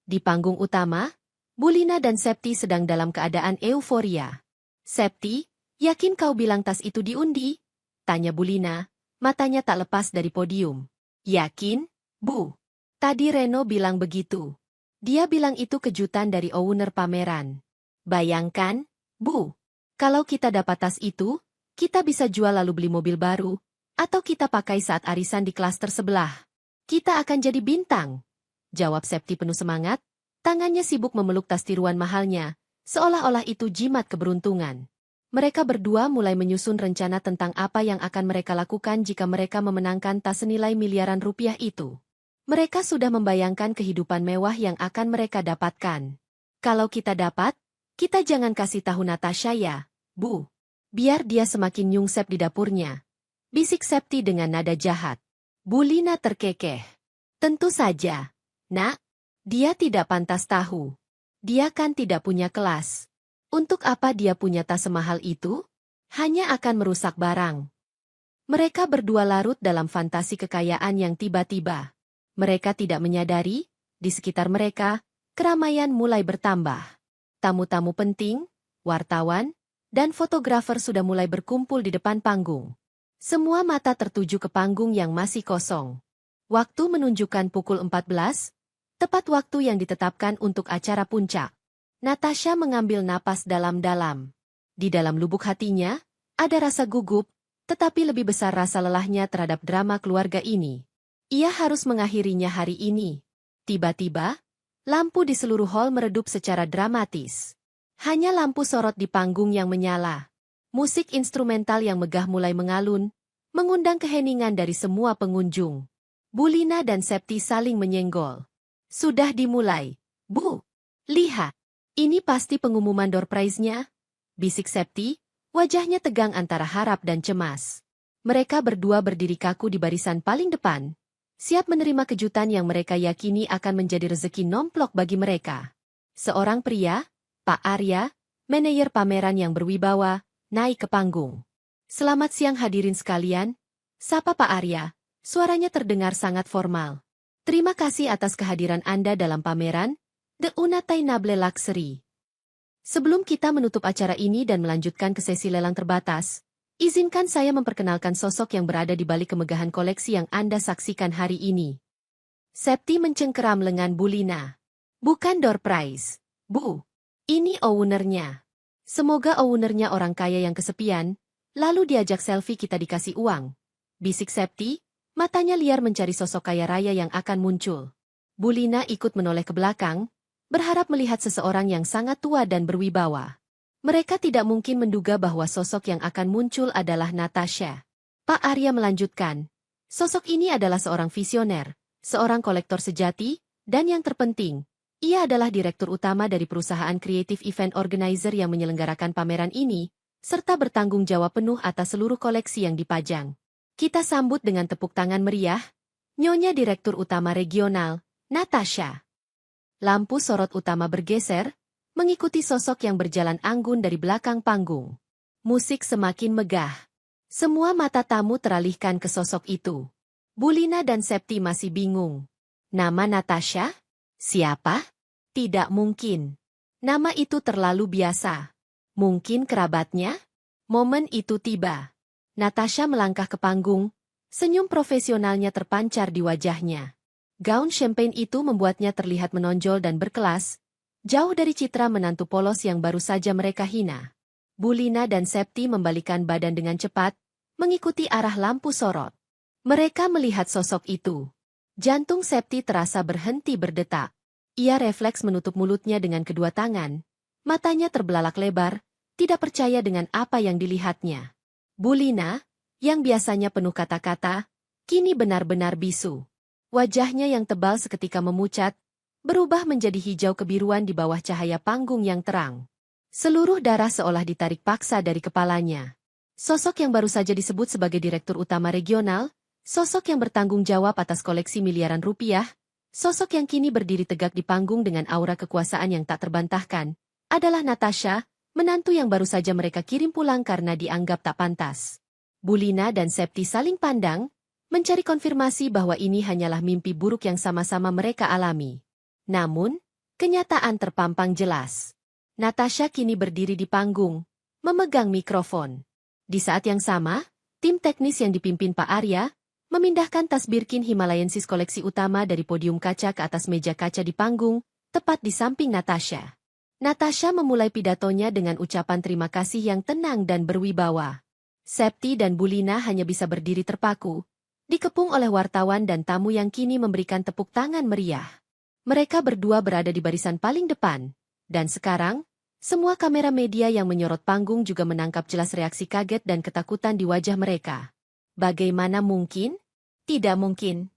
Di panggung utama, Bulina dan Septi sedang dalam keadaan euforia. "Septi, yakin kau bilang tas itu diundi?" tanya Bulina, matanya tak lepas dari podium. "Yakin, Bu. Tadi Reno bilang begitu. Dia bilang itu kejutan dari owner pameran. Bayangkan, Bu. Kalau kita dapat tas itu, kita bisa jual lalu beli mobil baru, atau kita pakai saat arisan di klaster sebelah. Kita akan jadi bintang," jawab Septi penuh semangat, tangannya sibuk memeluk tas tiruan mahalnya, seolah-olah itu jimat keberuntungan. Mereka berdua mulai menyusun rencana tentang apa yang akan mereka lakukan jika mereka memenangkan tas senilai miliaran rupiah itu. Mereka sudah membayangkan kehidupan mewah yang akan mereka dapatkan. "Kalau kita dapat, kita jangan kasih tahu Natasha ya, Bu. Biar dia semakin nyungsep di dapurnya," bisik Septi dengan nada jahat. Bulina terkekeh. "Tentu saja, Nak. Dia tidak pantas tahu. Dia kan tidak punya kelas. Untuk apa dia punya tas semahal itu? Hanya akan merusak barang." Mereka berdua larut dalam fantasi kekayaan yang tiba-tiba. Mereka tidak menyadari, di sekitar mereka, keramaian mulai bertambah. Tamu-tamu penting, wartawan, dan fotografer sudah mulai berkumpul di depan panggung. Semua mata tertuju ke panggung yang masih kosong. Waktu menunjukkan pukul 14, tepat waktu yang ditetapkan untuk acara puncak. Natasha mengambil napas dalam-dalam. Di dalam lubuk hatinya, ada rasa gugup, tetapi lebih besar rasa lelahnya terhadap drama keluarga ini. Ia harus mengakhirinya hari ini. Tiba-tiba, lampu di seluruh hall meredup secara dramatis. Hanya lampu sorot di panggung yang menyala. Musik instrumental yang megah mulai mengalun, mengundang keheningan dari semua pengunjung. Bulina dan Septi saling menyenggol. Sudah dimulai, Bu. Lihat, ini pasti pengumuman door prize-nya, bisik Septi, wajahnya tegang antara harap dan cemas. Mereka berdua berdiri kaku di barisan paling depan, siap menerima kejutan yang mereka yakini akan menjadi rezeki nomplok bagi mereka. Seorang pria, Pak Arya, manajer pameran yang berwibawa, naik ke panggung. Selamat siang hadirin sekalian, sapa Pak Arya, suaranya terdengar sangat formal. Terima kasih atas kehadiran Anda dalam pameran, The Unattainable Luxury. Sebelum kita menutup acara ini dan melanjutkan ke sesi lelang terbatas, izinkan saya memperkenalkan sosok yang berada di balik kemegahan koleksi yang Anda saksikan hari ini. Septi mencengkeram lengan Bulina. Bukan door prize, Bu. Ini ownernya. Semoga ownernya orang kaya yang kesepian, lalu diajak selfie kita dikasih uang. Bisik Septi, matanya liar mencari sosok kaya raya yang akan muncul. Bulina ikut menoleh ke belakang, berharap melihat seseorang yang sangat tua dan berwibawa. Mereka tidak mungkin menduga bahwa sosok yang akan muncul adalah Natasha. Pak Arya melanjutkan, sosok ini adalah seorang visioner, seorang kolektor sejati, dan yang terpenting, ia adalah direktur utama dari perusahaan Creative Event Organizer yang menyelenggarakan pameran ini, serta bertanggung jawab penuh atas seluruh koleksi yang dipajang. Kita sambut dengan tepuk tangan meriah, Nyonya Direktur Utama Regional, Natasha. Lampu sorot utama bergeser, mengikuti sosok yang berjalan anggun dari belakang panggung. Musik semakin megah. Semua mata tamu teralihkan ke sosok itu. Bulina dan Septi masih bingung. Nama Natasha? Siapa? Tidak mungkin. Nama itu terlalu biasa. Mungkin kerabatnya? Momen itu tiba. Natasha melangkah ke panggung, senyum profesionalnya terpancar di wajahnya. Gaun champagne itu membuatnya terlihat menonjol dan berkelas, jauh dari citra menantu polos yang baru saja mereka hina. Bulina dan Septi membalikan badan dengan cepat, mengikuti arah lampu sorot. Mereka melihat sosok itu. Jantung Septi terasa berhenti berdetak. Ia refleks menutup mulutnya dengan kedua tangan, matanya terbelalak lebar, tidak percaya dengan apa yang dilihatnya. Bulina, yang biasanya penuh kata-kata, kini benar-benar bisu. Wajahnya yang tebal seketika memucat, berubah menjadi hijau kebiruan di bawah cahaya panggung yang terang. Seluruh darah seolah ditarik paksa dari kepalanya. Sosok yang baru saja disebut sebagai Direktur Utama Regional, sosok yang bertanggung jawab atas koleksi miliaran rupiah, sosok yang kini berdiri tegak di panggung dengan aura kekuasaan yang tak terbantahkan, adalah Natasha, menantu yang baru saja mereka kirim pulang karena dianggap tak pantas. Bulina dan Septi saling pandang, mencari konfirmasi bahwa ini hanyalah mimpi buruk yang sama-sama mereka alami. Namun, kenyataan terpampang jelas. Natasha kini berdiri di panggung, memegang mikrofon. Di saat yang sama, tim teknis yang dipimpin Pak Arya, memindahkan tas Birkin Himalayensis koleksi utama dari podium kaca ke atas meja kaca di panggung, tepat di samping Natasha. Natasha memulai pidatonya dengan ucapan terima kasih yang tenang dan berwibawa. Septi dan Bulina hanya bisa berdiri terpaku, dikepung oleh wartawan dan tamu yang kini memberikan tepuk tangan meriah. Mereka berdua berada di barisan paling depan, dan sekarang, semua kamera media yang menyorot panggung juga menangkap jelas reaksi kaget dan ketakutan di wajah mereka. Bagaimana mungkin? Tidak mungkin.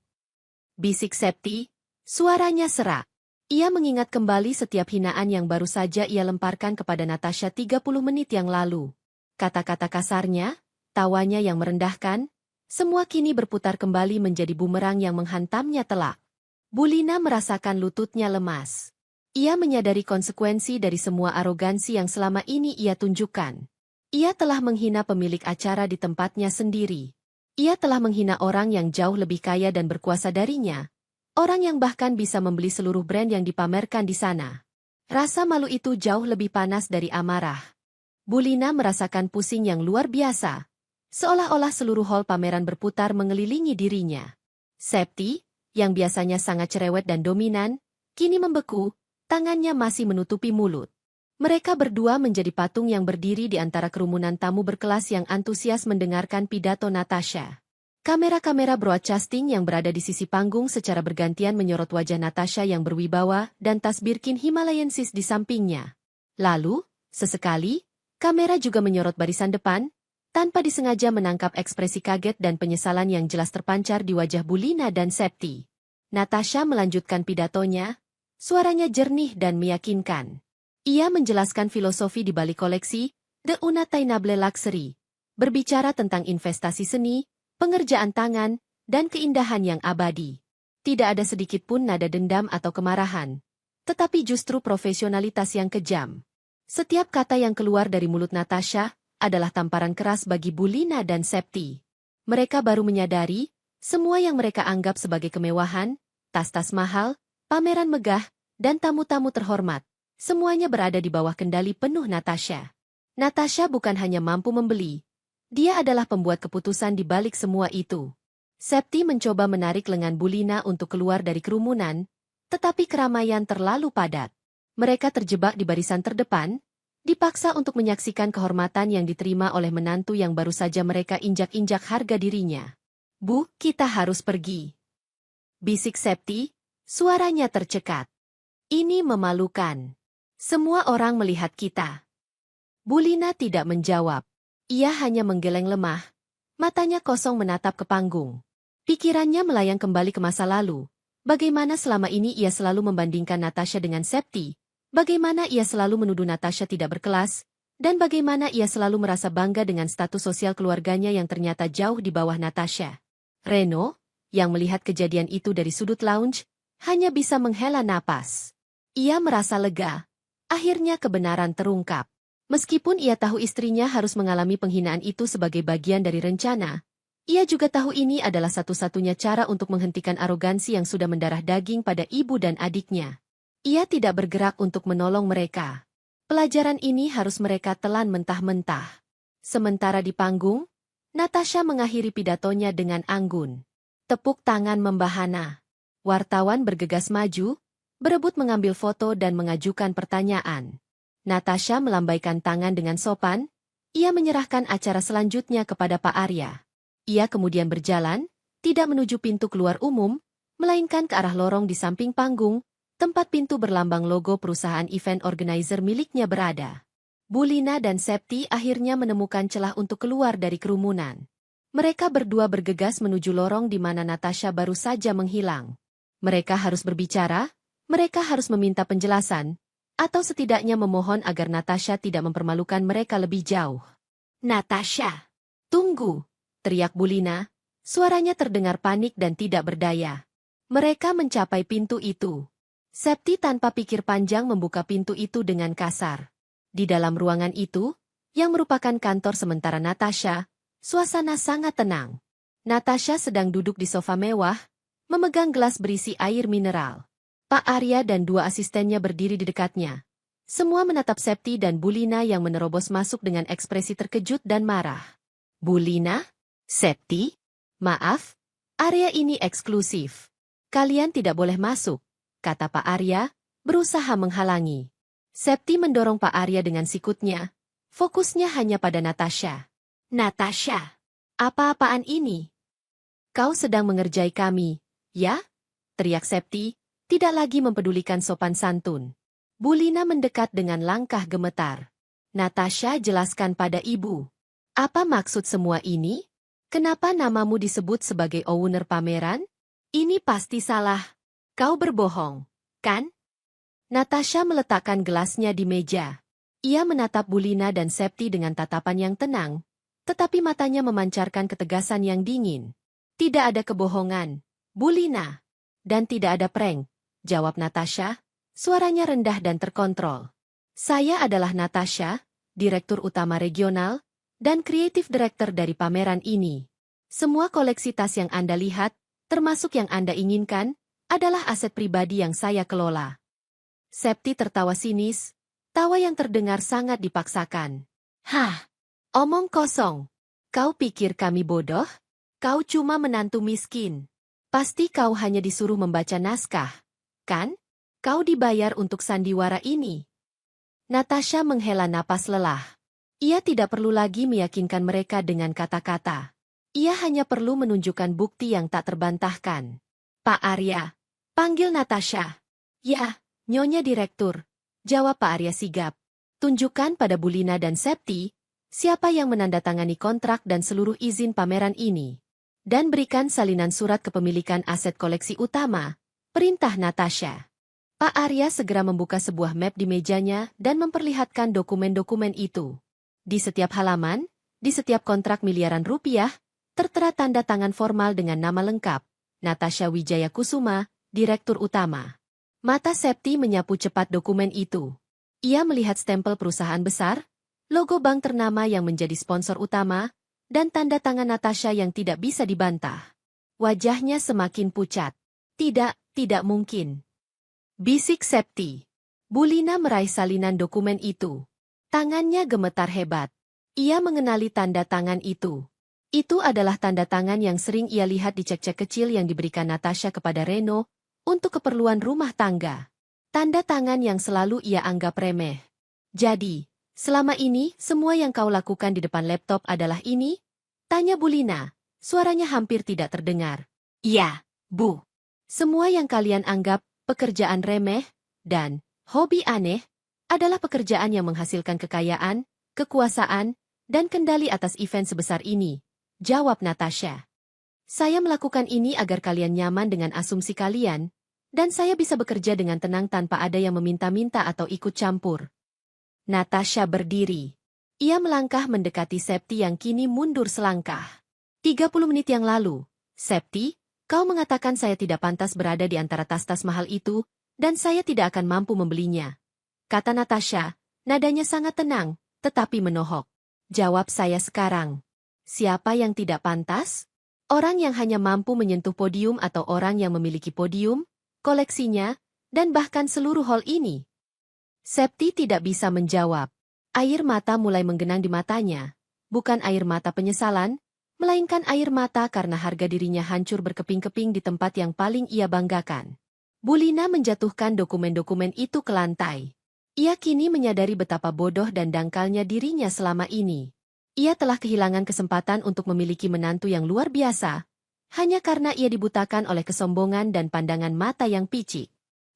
Bisik Septi, suaranya serak. Ia mengingat kembali setiap hinaan yang baru saja ia lemparkan kepada Natasha 30 menit yang lalu. Kata-kata kasarnya, tawanya yang merendahkan, semua kini berputar kembali menjadi bumerang yang menghantamnya telak. Bulina merasakan lututnya lemas. Ia menyadari konsekuensi dari semua arogansi yang selama ini ia tunjukkan. Ia telah menghina pemilik acara di tempatnya sendiri. Ia telah menghina orang yang jauh lebih kaya dan berkuasa darinya. Orang yang bahkan bisa membeli seluruh brand yang dipamerkan di sana. Rasa malu itu jauh lebih panas dari amarah. Bulina merasakan pusing yang luar biasa. Seolah-olah seluruh hall pameran berputar mengelilingi dirinya. Septi, yang biasanya sangat cerewet dan dominan, kini membeku, tangannya masih menutupi mulut. Mereka berdua menjadi patung yang berdiri di antara kerumunan tamu berkelas yang antusias mendengarkan pidato Natasha. Kamera-kamera broadcasting yang berada di sisi panggung secara bergantian menyorot wajah Natasha yang berwibawa dan tas Birkin Himalayensis di sampingnya. Lalu, sesekali, kamera juga menyorot barisan depan, tanpa disengaja menangkap ekspresi kaget dan penyesalan yang jelas terpancar di wajah Bulina dan Septi. Natasha melanjutkan pidatonya, suaranya jernih dan meyakinkan. Ia menjelaskan filosofi di balik koleksi The Unattainable Luxury, berbicara tentang investasi seni, pengerjaan tangan, dan keindahan yang abadi. Tidak ada sedikit pun nada dendam atau kemarahan, tetapi justru profesionalitas yang kejam. Setiap kata yang keluar dari mulut Natasha adalah tamparan keras bagi Bulina dan Septi. Mereka baru menyadari, semua yang mereka anggap sebagai kemewahan, tas-tas mahal, pameran megah, dan tamu-tamu terhormat, semuanya berada di bawah kendali penuh Natasha. Natasha bukan hanya mampu membeli, dia adalah pembuat keputusan di balik semua itu. Septi mencoba menarik lengan Bulina untuk keluar dari kerumunan, tetapi keramaian terlalu padat. Mereka terjebak di barisan terdepan, dipaksa untuk menyaksikan kehormatan yang diterima oleh menantu yang baru saja mereka injak-injak harga dirinya. "Bu, kita harus pergi," bisik Septi, suaranya tercekat. "Ini memalukan. Semua orang melihat kita." Bulina tidak menjawab. Ia hanya menggeleng lemah, matanya kosong menatap ke panggung. Pikirannya melayang kembali ke masa lalu. Bagaimana selama ini ia selalu membandingkan Natasha dengan Septi, bagaimana ia selalu menuduh Natasha tidak berkelas, dan bagaimana ia selalu merasa bangga dengan status sosial keluarganya yang ternyata jauh di bawah Natasha. Reno, yang melihat kejadian itu dari sudut lounge, hanya bisa menghela napas. Ia merasa lega. Akhirnya kebenaran terungkap. Meskipun ia tahu istrinya harus mengalami penghinaan itu sebagai bagian dari rencana, ia juga tahu ini adalah satu-satunya cara untuk menghentikan arogansi yang sudah mendarah daging pada ibu dan adiknya. Ia tidak bergerak untuk menolong mereka. Pelajaran ini harus mereka telan mentah-mentah. Sementara di panggung, Natasha mengakhiri pidatonya dengan anggun. Tepuk tangan membahana. Wartawan bergegas maju, berebut mengambil foto dan mengajukan pertanyaan. Natasha melambaikan tangan dengan sopan, ia menyerahkan acara selanjutnya kepada Pak Arya. Ia kemudian berjalan, tidak menuju pintu keluar umum, melainkan ke arah lorong di samping panggung, tempat pintu berlambang logo perusahaan event organizer miliknya berada. Bulina dan Septi akhirnya menemukan celah untuk keluar dari kerumunan. Mereka berdua bergegas menuju lorong di mana Natasha baru saja menghilang. Mereka harus berbicara, mereka harus meminta penjelasan, atau setidaknya memohon agar Natasha tidak mempermalukan mereka lebih jauh. "Natasha, tunggu!" teriak Bulina, suaranya terdengar panik dan tidak berdaya. Mereka mencapai pintu itu. Septi tanpa pikir panjang membuka pintu itu dengan kasar. Di dalam ruangan itu, yang merupakan kantor sementara Natasha, suasana sangat tenang. Natasha sedang duduk di sofa mewah, memegang gelas berisi air mineral. Pak Arya dan dua asistennya berdiri di dekatnya. Semua menatap Septi dan Bulina yang menerobos masuk dengan ekspresi terkejut dan marah. "Bulina? Septi? Maaf, area ini eksklusif. Kalian tidak boleh masuk," kata Pak Arya, berusaha menghalangi. Septi mendorong Pak Arya dengan sikutnya. Fokusnya hanya pada Natasha. "Natasha, apa-apaan ini? Kau sedang mengerjai kami, ya?" teriak Septi, tidak lagi mempedulikan sopan santun. Bulina mendekat dengan langkah gemetar. "Natasha, jelaskan pada ibu. Apa maksud semua ini? Kenapa namamu disebut sebagai owner pameran? Ini pasti salah. Kau berbohong, kan?" Natasha meletakkan gelasnya di meja. Ia menatap Bulina dan Septi dengan tatapan yang tenang, tetapi matanya memancarkan ketegasan yang dingin. "Tidak ada kebohongan, Bulina. Dan tidak ada prank," jawab Natasha, suaranya rendah dan terkontrol. "Saya adalah Natasha, Direktur Utama Regional, dan Creative Director dari pameran ini. Semua koleksi tas yang Anda lihat, termasuk yang Anda inginkan, adalah aset pribadi yang saya kelola." Septi tertawa sinis, tawa yang terdengar sangat dipaksakan. "Hah, omong kosong. Kau pikir kami bodoh? Kau cuma menantu miskin. Pasti kau hanya disuruh membaca naskah, kan? Kau dibayar untuk sandiwara ini." Natasha menghela napas lelah. Ia tidak perlu lagi meyakinkan mereka dengan kata-kata. Ia hanya perlu menunjukkan bukti yang tak terbantahkan. "Pak Arya," panggil Natasha. "Ya, Nyonya Direktur," jawab Pak Arya sigap. "Tunjukkan pada Bulina dan Septi, Siapa yang menandatangani kontrak dan seluruh izin pameran ini? Dan berikan salinan surat kepemilikan aset koleksi utama, perintah Natasha. Pak Arya segera membuka sebuah map di mejanya dan memperlihatkan dokumen-dokumen itu. Di setiap halaman, di setiap kontrak miliaran rupiah, tertera tanda tangan formal dengan nama lengkap, Natasha Wijaya Kusuma, Direktur Utama. Mata Septi menyapu cepat dokumen itu. Ia melihat stempel perusahaan besar, logo bank ternama yang menjadi sponsor utama, dan tanda tangan Natasha yang tidak bisa dibantah. Wajahnya semakin pucat. Tidak mungkin. Bisik Septi. Bulina meraih salinan dokumen itu. Tangannya gemetar hebat. Ia mengenali tanda tangan itu. Itu adalah tanda tangan yang sering ia lihat di cek-cek kecil yang diberikan Natasha kepada Reno untuk keperluan rumah tangga. Tanda tangan yang selalu ia anggap remeh. Jadi, selama ini semua yang kau lakukan di depan laptop adalah ini? Tanya Bulina. Suaranya hampir tidak terdengar. Iya, Bu. Semua yang kalian anggap pekerjaan remeh dan hobi aneh adalah pekerjaan yang menghasilkan kekayaan, kekuasaan, dan kendali atas event sebesar ini, jawab Natasha. Saya melakukan ini agar kalian nyaman dengan asumsi kalian, dan saya bisa bekerja dengan tenang tanpa ada yang meminta-minta atau ikut campur. Natasha berdiri. Ia melangkah mendekati Septi yang kini mundur selangkah. 30 menit yang lalu, Septi, kau mengatakan saya tidak pantas berada di antara tas-tas mahal itu, dan saya tidak akan mampu membelinya. Kata Natasha, nadanya sangat tenang, tetapi menohok. Jawab saya sekarang. Siapa yang tidak pantas? Orang yang hanya mampu menyentuh podium atau orang yang memiliki podium, koleksinya, dan bahkan seluruh hall ini? Septi tidak bisa menjawab. Air mata mulai menggenang di matanya. Bukan air mata penyesalan, melainkan air mata karena harga dirinya hancur berkeping-keping di tempat yang paling ia banggakan. Bulina menjatuhkan dokumen-dokumen itu ke lantai. Ia kini menyadari betapa bodoh dan dangkalnya dirinya selama ini. Ia telah kehilangan kesempatan untuk memiliki menantu yang luar biasa, hanya karena ia dibutakan oleh kesombongan dan pandangan mata yang picik.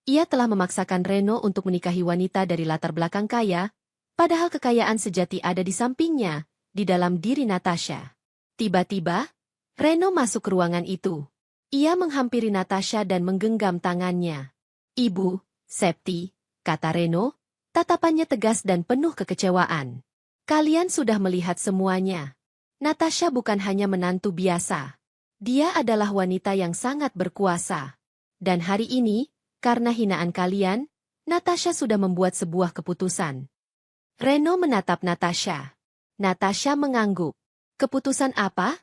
Ia telah memaksakan Reno untuk menikahi wanita dari latar belakang kaya, padahal kekayaan sejati ada di sampingnya, di dalam diri Natasha. Tiba-tiba, Reno masuk ke ruangan itu. Ia menghampiri Natasha dan menggenggam tangannya. Ibu, Septi, kata Reno, tatapannya tegas dan penuh kekecewaan. Kalian sudah melihat semuanya. Natasha bukan hanya menantu biasa. Dia adalah wanita yang sangat berkuasa. Dan hari ini, karena hinaan kalian, Natasha sudah membuat sebuah keputusan. Reno menatap Natasha. Natasha mengangguk. Keputusan apa?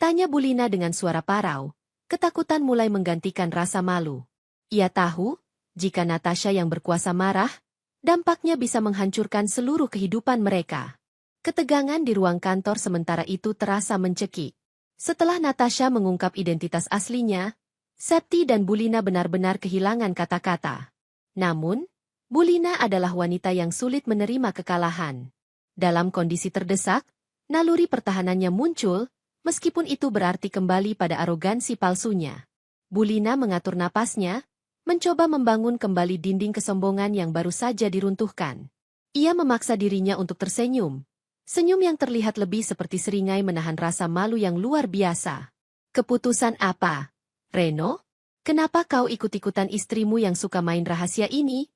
Tanya Bulina dengan suara parau. Ketakutan mulai menggantikan rasa malu. Ia tahu, jika Natasha yang berkuasa marah, dampaknya bisa menghancurkan seluruh kehidupan mereka. Ketegangan di ruang kantor sementara itu terasa mencekik. Setelah Natasha mengungkap identitas aslinya, Septi dan Bulina benar-benar kehilangan kata-kata. Namun, Bulina adalah wanita yang sulit menerima kekalahan. Dalam kondisi terdesak, naluri pertahanannya muncul, meskipun itu berarti kembali pada arogansi palsunya. Bulina mengatur napasnya, mencoba membangun kembali dinding kesombongan yang baru saja diruntuhkan. Ia memaksa dirinya untuk tersenyum. Senyum yang terlihat lebih seperti seringai menahan rasa malu yang luar biasa. Keputusan apa? Reno? Kenapa kau ikut-ikutan istrimu yang suka main rahasia ini?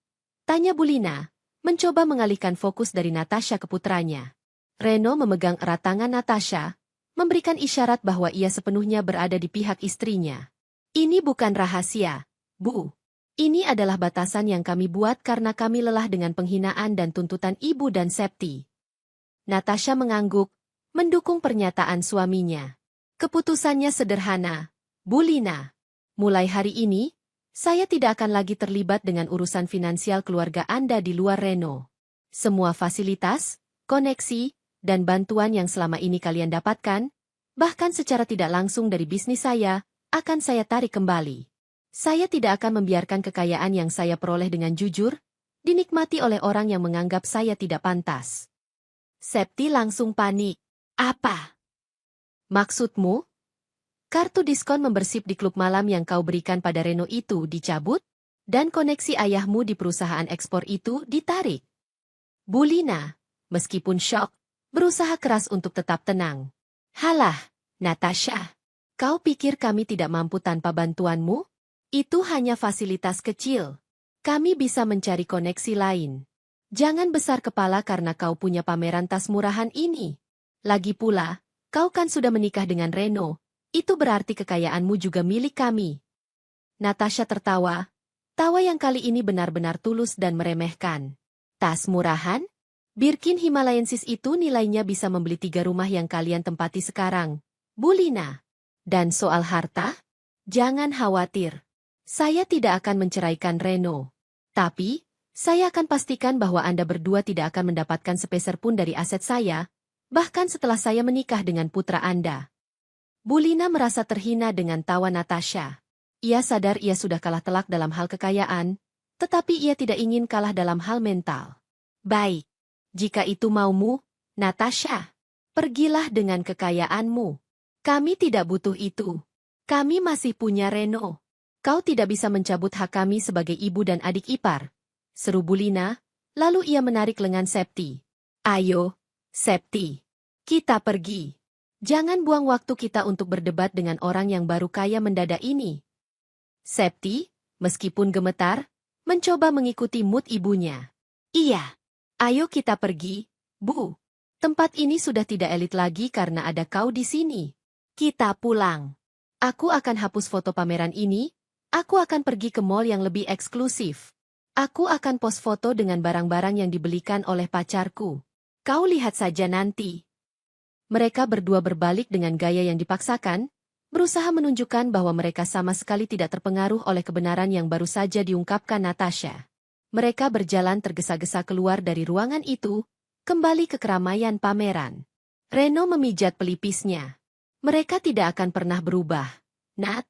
Tanya Bulina, mencoba mengalihkan fokus dari Natasha ke putranya. Reno memegang erat tangan Natasha, memberikan isyarat bahwa ia sepenuhnya berada di pihak istrinya. Ini bukan rahasia, Bu. Ini adalah batasan yang kami buat karena kami lelah dengan penghinaan dan tuntutan ibu dan Septi. Natasha mengangguk, mendukung pernyataan suaminya. Keputusannya sederhana, Bulina. Mulai hari ini, saya tidak akan lagi terlibat dengan urusan finansial keluarga Anda di luar Reno. Semua fasilitas, koneksi, dan bantuan yang selama ini kalian dapatkan, bahkan secara tidak langsung dari bisnis saya, akan saya tarik kembali. Saya tidak akan membiarkan kekayaan yang saya peroleh dengan jujur, dinikmati oleh orang yang menganggap saya tidak pantas. Septi langsung panik. Apa? Maksudmu? Kartu diskon membership di klub malam yang kau berikan pada Reno itu dicabut? Dan koneksi ayahmu di perusahaan ekspor itu ditarik? Bulina, meskipun syok, berusaha keras untuk tetap tenang. Halah, Natasha. Kau pikir kami tidak mampu tanpa bantuanmu? Itu hanya fasilitas kecil. Kami bisa mencari koneksi lain. Jangan besar kepala karena kau punya pameran tas murahan ini. Lagi pula, kau kan sudah menikah dengan Reno. Itu berarti kekayaanmu juga milik kami. Natasha tertawa. Tawa yang kali ini benar-benar tulus dan meremehkan. Tas murahan? Birkin Himalayensis itu nilainya bisa membeli 3 rumah yang kalian tempati sekarang. Bu Lina. Dan soal harta? Jangan khawatir. Saya tidak akan menceraikan Reno. Tapi, saya akan pastikan bahwa Anda berdua tidak akan mendapatkan sepeser pun dari aset saya, bahkan setelah saya menikah dengan putra Anda. Bu Lina merasa terhina dengan tawa Natasha. Ia sadar ia sudah kalah telak dalam hal kekayaan, tetapi ia tidak ingin kalah dalam hal mental. Baik. Jika itu maumu, Natasha, pergilah dengan kekayaanmu. Kami tidak butuh itu. Kami masih punya Reno. Kau tidak bisa mencabut hak kami sebagai ibu dan adik ipar. Seru Bu Lina, lalu ia menarik lengan Septi. Ayo, Septi. Kita pergi. Jangan buang waktu kita untuk berdebat dengan orang yang baru kaya mendadak ini. Septi, meskipun gemetar, mencoba mengikuti mood ibunya. Iya. Ayo kita pergi, Bu. Tempat ini sudah tidak elit lagi karena ada kau di sini. Kita pulang. Aku akan hapus foto pameran ini. Aku akan pergi ke mall yang lebih eksklusif. Aku akan post foto dengan barang-barang yang dibelikan oleh pacarku. Kau lihat saja nanti. Mereka berdua berbalik dengan gaya yang dipaksakan, berusaha menunjukkan bahwa mereka sama sekali tidak terpengaruh oleh kebenaran yang baru saja diungkapkan Natasha. Mereka berjalan tergesa-gesa keluar dari ruangan itu, kembali ke keramaian pameran. Reno memijat pelipisnya. Mereka tidak akan pernah berubah. Nat?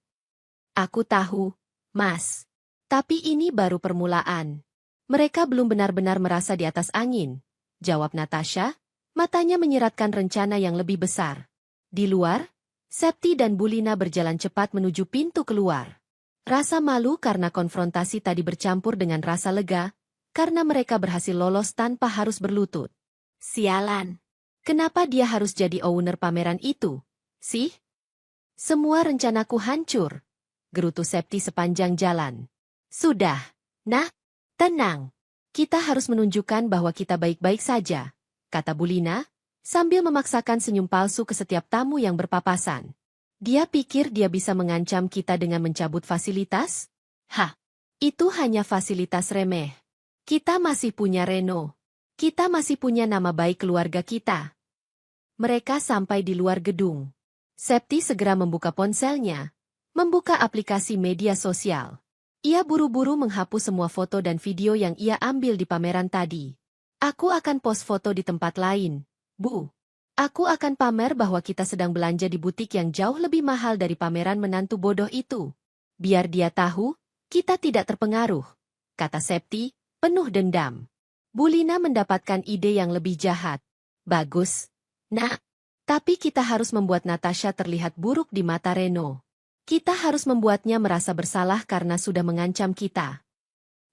Aku tahu, Mas. Tapi ini baru permulaan. Mereka belum benar-benar merasa di atas angin. Jawab Natasha, matanya menyiratkan rencana yang lebih besar. Di luar, Septi dan Bu Lina berjalan cepat menuju pintu keluar. Rasa malu karena konfrontasi tadi bercampur dengan rasa lega, karena mereka berhasil lolos tanpa harus berlutut. Sialan. Kenapa dia harus jadi owner pameran itu, sih? Semua rencanaku hancur, gerutu Septi sepanjang jalan. Sudah, nah, tenang. Kita harus menunjukkan bahwa kita baik-baik saja, kata Bu Lina, sambil memaksakan senyum palsu ke setiap tamu yang berpapasan. Dia pikir dia bisa mengancam kita dengan mencabut fasilitas? Hah, itu hanya fasilitas remeh. Kita masih punya Reno. Kita masih punya nama baik keluarga kita. Mereka sampai di luar gedung. Septi segera membuka ponselnya, membuka aplikasi media sosial. Ia buru-buru menghapus semua foto dan video yang ia ambil di pameran tadi. Aku akan post foto di tempat lain, Bu. Aku akan pamer bahwa kita sedang belanja di butik yang jauh lebih mahal dari pameran menantu bodoh itu. Biar dia tahu, kita tidak terpengaruh, kata Septi, penuh dendam. Bu Lina mendapatkan ide yang lebih jahat. Bagus, Nak. Tapi kita harus membuat Natasha terlihat buruk di mata Reno. Kita harus membuatnya merasa bersalah karena sudah mengancam kita.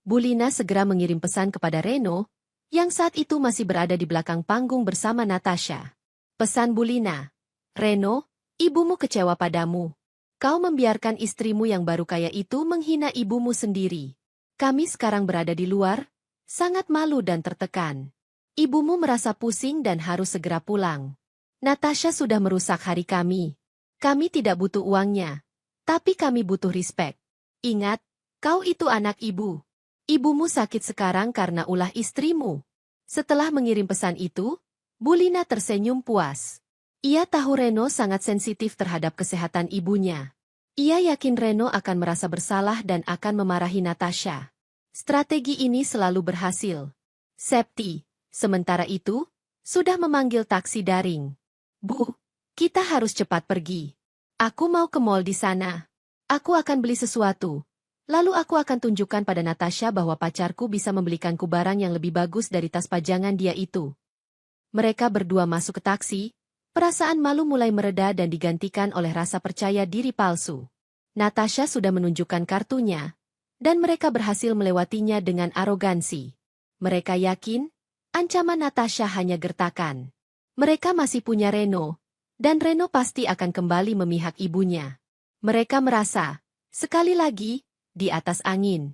Bu Lina segera mengirim pesan kepada Reno, yang saat itu masih berada di belakang panggung bersama Natasha. Pesan Bu Lina. Reno, ibumu kecewa padamu. Kau membiarkan istrimu yang baru kaya itu menghina ibumu sendiri. Kami sekarang berada di luar, sangat malu dan tertekan. Ibumu merasa pusing dan harus segera pulang. Natasha sudah merusak hari kami. Kami tidak butuh uangnya. Tapi kami butuh respek. Ingat, kau itu anak ibu. Ibumu sakit sekarang karena ulah istrimu. Setelah mengirim pesan itu, Bu Lina tersenyum puas. Ia tahu Reno sangat sensitif terhadap kesehatan ibunya. Ia yakin Reno akan merasa bersalah dan akan memarahi Natasha. Strategi ini selalu berhasil. Septi, sementara itu, sudah memanggil taksi daring. Bu, kita harus cepat pergi. Aku mau ke mall di sana. Aku akan beli sesuatu. Lalu aku akan tunjukkan pada Natasha bahwa pacarku bisa membelikanku barang yang lebih bagus dari tas pajangan dia itu. Mereka berdua masuk ke taksi, perasaan malu mulai mereda dan digantikan oleh rasa percaya diri palsu. Natasha sudah menunjukkan kartunya, dan mereka berhasil melewatinya dengan arogansi. Mereka yakin, ancaman Natasha hanya gertakan. Mereka masih punya Reno, dan Reno pasti akan kembali memihak ibunya. Mereka merasa, sekali lagi, di atas angin.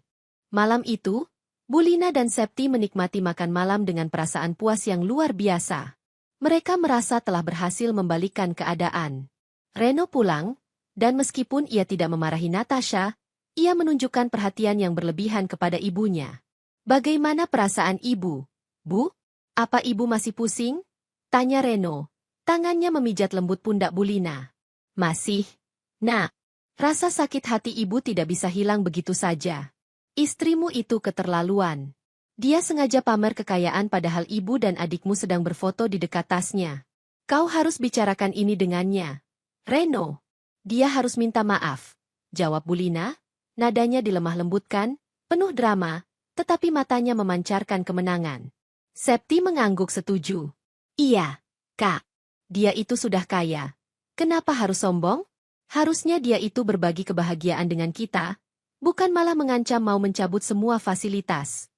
Malam itu, Bulina dan Septi menikmati makan malam dengan perasaan puas yang luar biasa. Mereka merasa telah berhasil membalikkan keadaan. Reno pulang, dan meskipun ia tidak memarahi Natasha, ia menunjukkan perhatian yang berlebihan kepada ibunya. Bagaimana perasaan ibu? Bu? Apa ibu masih pusing? Tanya Reno. Tangannya memijat lembut pundak Bulina. Masih. Nak. Rasa sakit hati ibu tidak bisa hilang begitu saja. Istrimu itu keterlaluan. Dia sengaja pamer kekayaan padahal ibu dan adikmu sedang berfoto di dekat tasnya. Kau harus bicarakan ini dengannya. Reno. Dia harus minta maaf. Jawab Bulina. Nadanya dilemah lembutkan, penuh drama, tetapi matanya memancarkan kemenangan. Septi mengangguk setuju. Iya, Kak. Dia itu sudah kaya. Kenapa harus sombong? Harusnya dia itu berbagi kebahagiaan dengan kita, bukan malah mengancam mau mencabut semua fasilitas.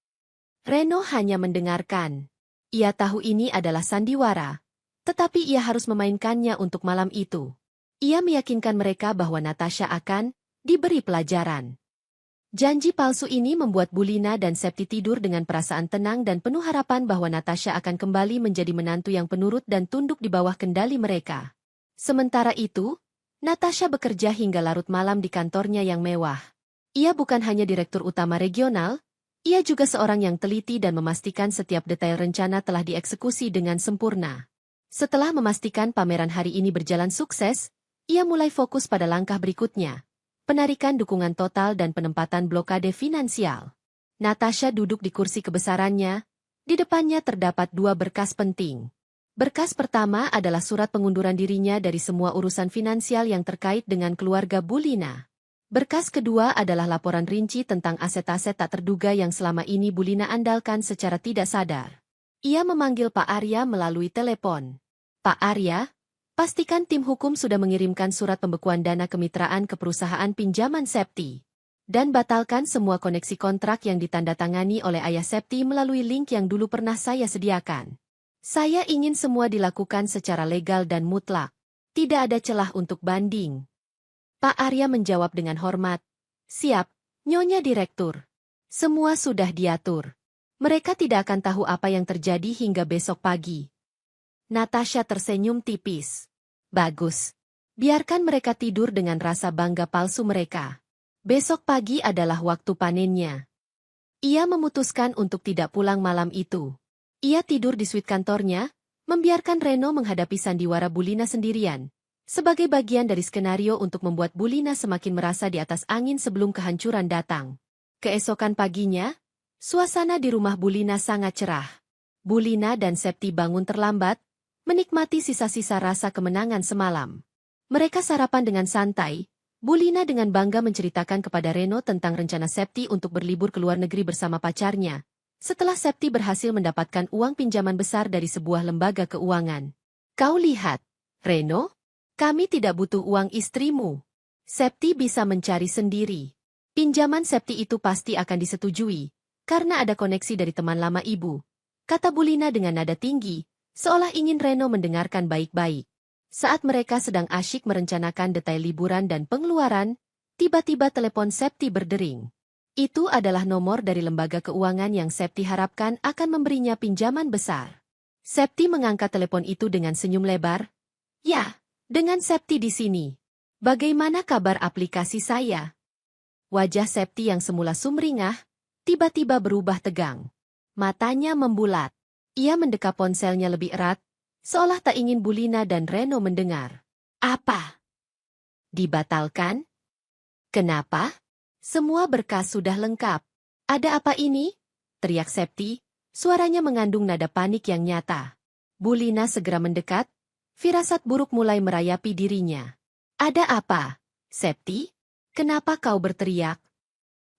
Reno hanya mendengarkan. Ia tahu ini adalah sandiwara, tetapi ia harus memainkannya untuk malam itu. Ia meyakinkan mereka bahwa Natasha akan diberi pelajaran. Janji palsu ini membuat Bulina dan Septi tidur dengan perasaan tenang dan penuh harapan bahwa Natasha akan kembali menjadi menantu yang penurut dan tunduk di bawah kendali mereka. Sementara itu, Natasha bekerja hingga larut malam di kantornya yang mewah. Ia bukan hanya direktur utama regional, ia juga seorang yang teliti dan memastikan setiap detail rencana telah dieksekusi dengan sempurna. Setelah memastikan pameran hari ini berjalan sukses, ia mulai fokus pada langkah berikutnya. Penarikan dukungan total dan penempatan blokade finansial. Natasha duduk di kursi kebesarannya, di depannya terdapat dua berkas penting. Berkas pertama adalah surat pengunduran dirinya dari semua urusan finansial yang terkait dengan keluarga Bulina. Berkas kedua adalah laporan rinci tentang aset-aset tak terduga yang selama ini Bulina andalkan secara tidak sadar. Ia memanggil Pak Arya melalui telepon. Pak Arya, pastikan tim hukum sudah mengirimkan surat pembekuan dana kemitraan ke perusahaan pinjaman Septi. Dan batalkan semua koneksi kontrak yang ditandatangani oleh ayah Septi melalui link yang dulu pernah saya sediakan. Saya ingin semua dilakukan secara legal dan mutlak. Tidak ada celah untuk banding. Pak Arya menjawab dengan hormat. Siap, Nyonya Direktur. Semua sudah diatur. Mereka tidak akan tahu apa yang terjadi hingga besok pagi. Natasha tersenyum tipis. Bagus. Biarkan mereka tidur dengan rasa bangga palsu mereka. Besok pagi adalah waktu panennya. Ia memutuskan untuk tidak pulang malam itu. Ia tidur di suite kantornya, membiarkan Reno menghadapi sandiwara Bulina sendirian, sebagai bagian dari skenario untuk membuat Bulina semakin merasa di atas angin sebelum kehancuran datang. Keesokan paginya, suasana di rumah Bulina sangat cerah. Bulina dan Septi bangun terlambat, menikmati sisa-sisa rasa kemenangan semalam. Mereka sarapan dengan santai. Bulina dengan bangga menceritakan kepada Reno tentang rencana Septi untuk berlibur ke luar negeri bersama pacarnya. Setelah Septi berhasil mendapatkan uang pinjaman besar dari sebuah lembaga keuangan. Kau lihat, Reno? Kami tidak butuh uang istrimu. Septi bisa mencari sendiri. Pinjaman Septi itu pasti akan disetujui, karena ada koneksi dari teman lama ibu. Kata Bulina dengan nada tinggi, seolah ingin Reno mendengarkan baik-baik. Saat mereka sedang asyik merencanakan detail liburan dan pengeluaran, tiba-tiba telepon Septi berdering. Itu adalah nomor dari lembaga keuangan yang Septi harapkan akan memberinya pinjaman besar. Septi mengangkat telepon itu dengan senyum lebar. Ya, dengan Septi di sini. Bagaimana kabar aplikasi saya? Wajah Septi yang semula sumringah, tiba-tiba berubah tegang. Matanya membulat. Ia mendekap ponselnya lebih erat, seolah tak ingin Bulina dan Reno mendengar. Apa? Dibatalkan? Kenapa? Semua berkas sudah lengkap. Ada apa ini? Teriak Septi, suaranya mengandung nada panik yang nyata. Bulina segera mendekat, firasat buruk mulai merayapi dirinya. Ada apa? Septi? Kenapa kau berteriak?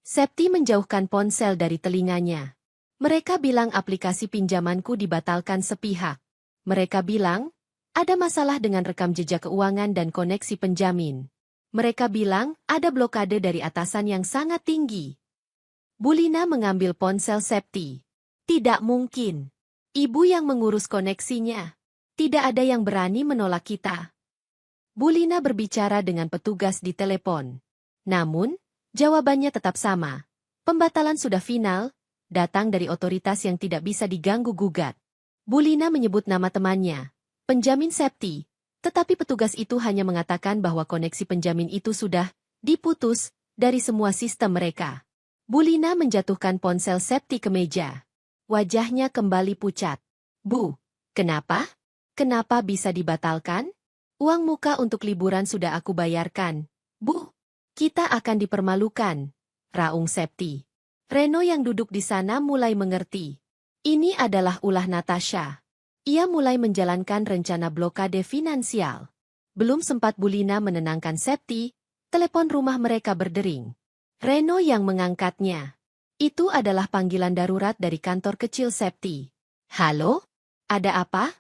Septi menjauhkan ponsel dari telinganya. Mereka bilang aplikasi pinjamanku dibatalkan sepihak. Mereka bilang, ada masalah dengan rekam jejak keuangan dan koneksi penjamin. Mereka bilang, ada blokade dari atasan yang sangat tinggi. Bulina mengambil ponsel Septi. Tidak mungkin. Ibu yang mengurus koneksinya. Tidak ada yang berani menolak kita. Bulina berbicara dengan petugas di telepon. Namun, jawabannya tetap sama. Pembatalan sudah final, datang dari otoritas yang tidak bisa diganggu-gugat. Bulina menyebut nama temannya, penjamin Septi, tetapi petugas itu hanya mengatakan bahwa koneksi penjamin itu sudah diputus dari semua sistem mereka. Bulina menjatuhkan ponsel Septi ke meja. Wajahnya kembali pucat. Bu, kenapa? Kenapa bisa dibatalkan? Uang muka untuk liburan sudah aku bayarkan. Bu, kita akan dipermalukan, raung Septi. Reno yang duduk di sana mulai mengerti. Ini adalah ulah Natasha. Ia mulai menjalankan rencana blokade finansial. Belum sempat Bulina menenangkan Septi, telepon rumah mereka berdering. Reno yang mengangkatnya. Itu adalah panggilan darurat dari kantor kecil Septi. Halo? Ada apa?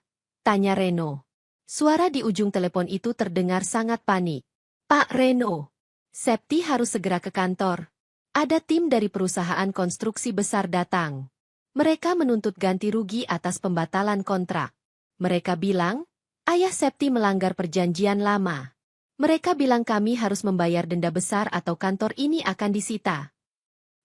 Tanya Reno. Suara di ujung telepon itu terdengar sangat panik. Pak Reno, Septi harus segera ke kantor. Ada tim dari perusahaan konstruksi besar datang. Mereka menuntut ganti rugi atas pembatalan kontrak. Mereka bilang, ayah Septi melanggar perjanjian lama. Mereka bilang kami harus membayar denda besar atau kantor ini akan disita.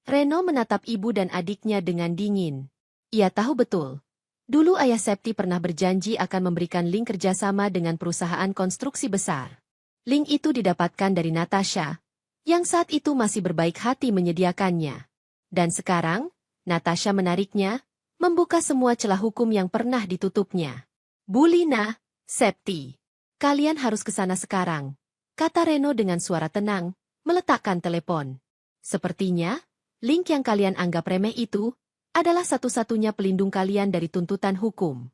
Reno menatap ibu dan adiknya dengan dingin. Ia tahu betul. Dulu ayah Septi pernah berjanji akan memberikan link kerjasama dengan perusahaan konstruksi besar. Link itu didapatkan dari Natasha, yang saat itu masih berbaik hati menyediakannya. Dan sekarang, Natasha menariknya, membuka semua celah hukum yang pernah ditutupnya. Bulina, Septi, kalian harus ke sana sekarang, kata Reno dengan suara tenang, meletakkan telepon. Sepertinya, link yang kalian anggap remeh itu adalah satu-satunya pelindung kalian dari tuntutan hukum.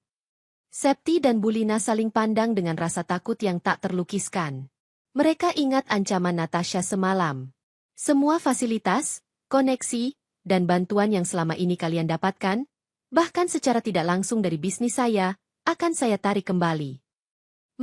Septi dan Bulina saling pandang dengan rasa takut yang tak terlukiskan. Mereka ingat ancaman Natasha semalam. Semua fasilitas, koneksi, dan bantuan yang selama ini kalian dapatkan, bahkan secara tidak langsung dari bisnis saya, akan saya tarik kembali.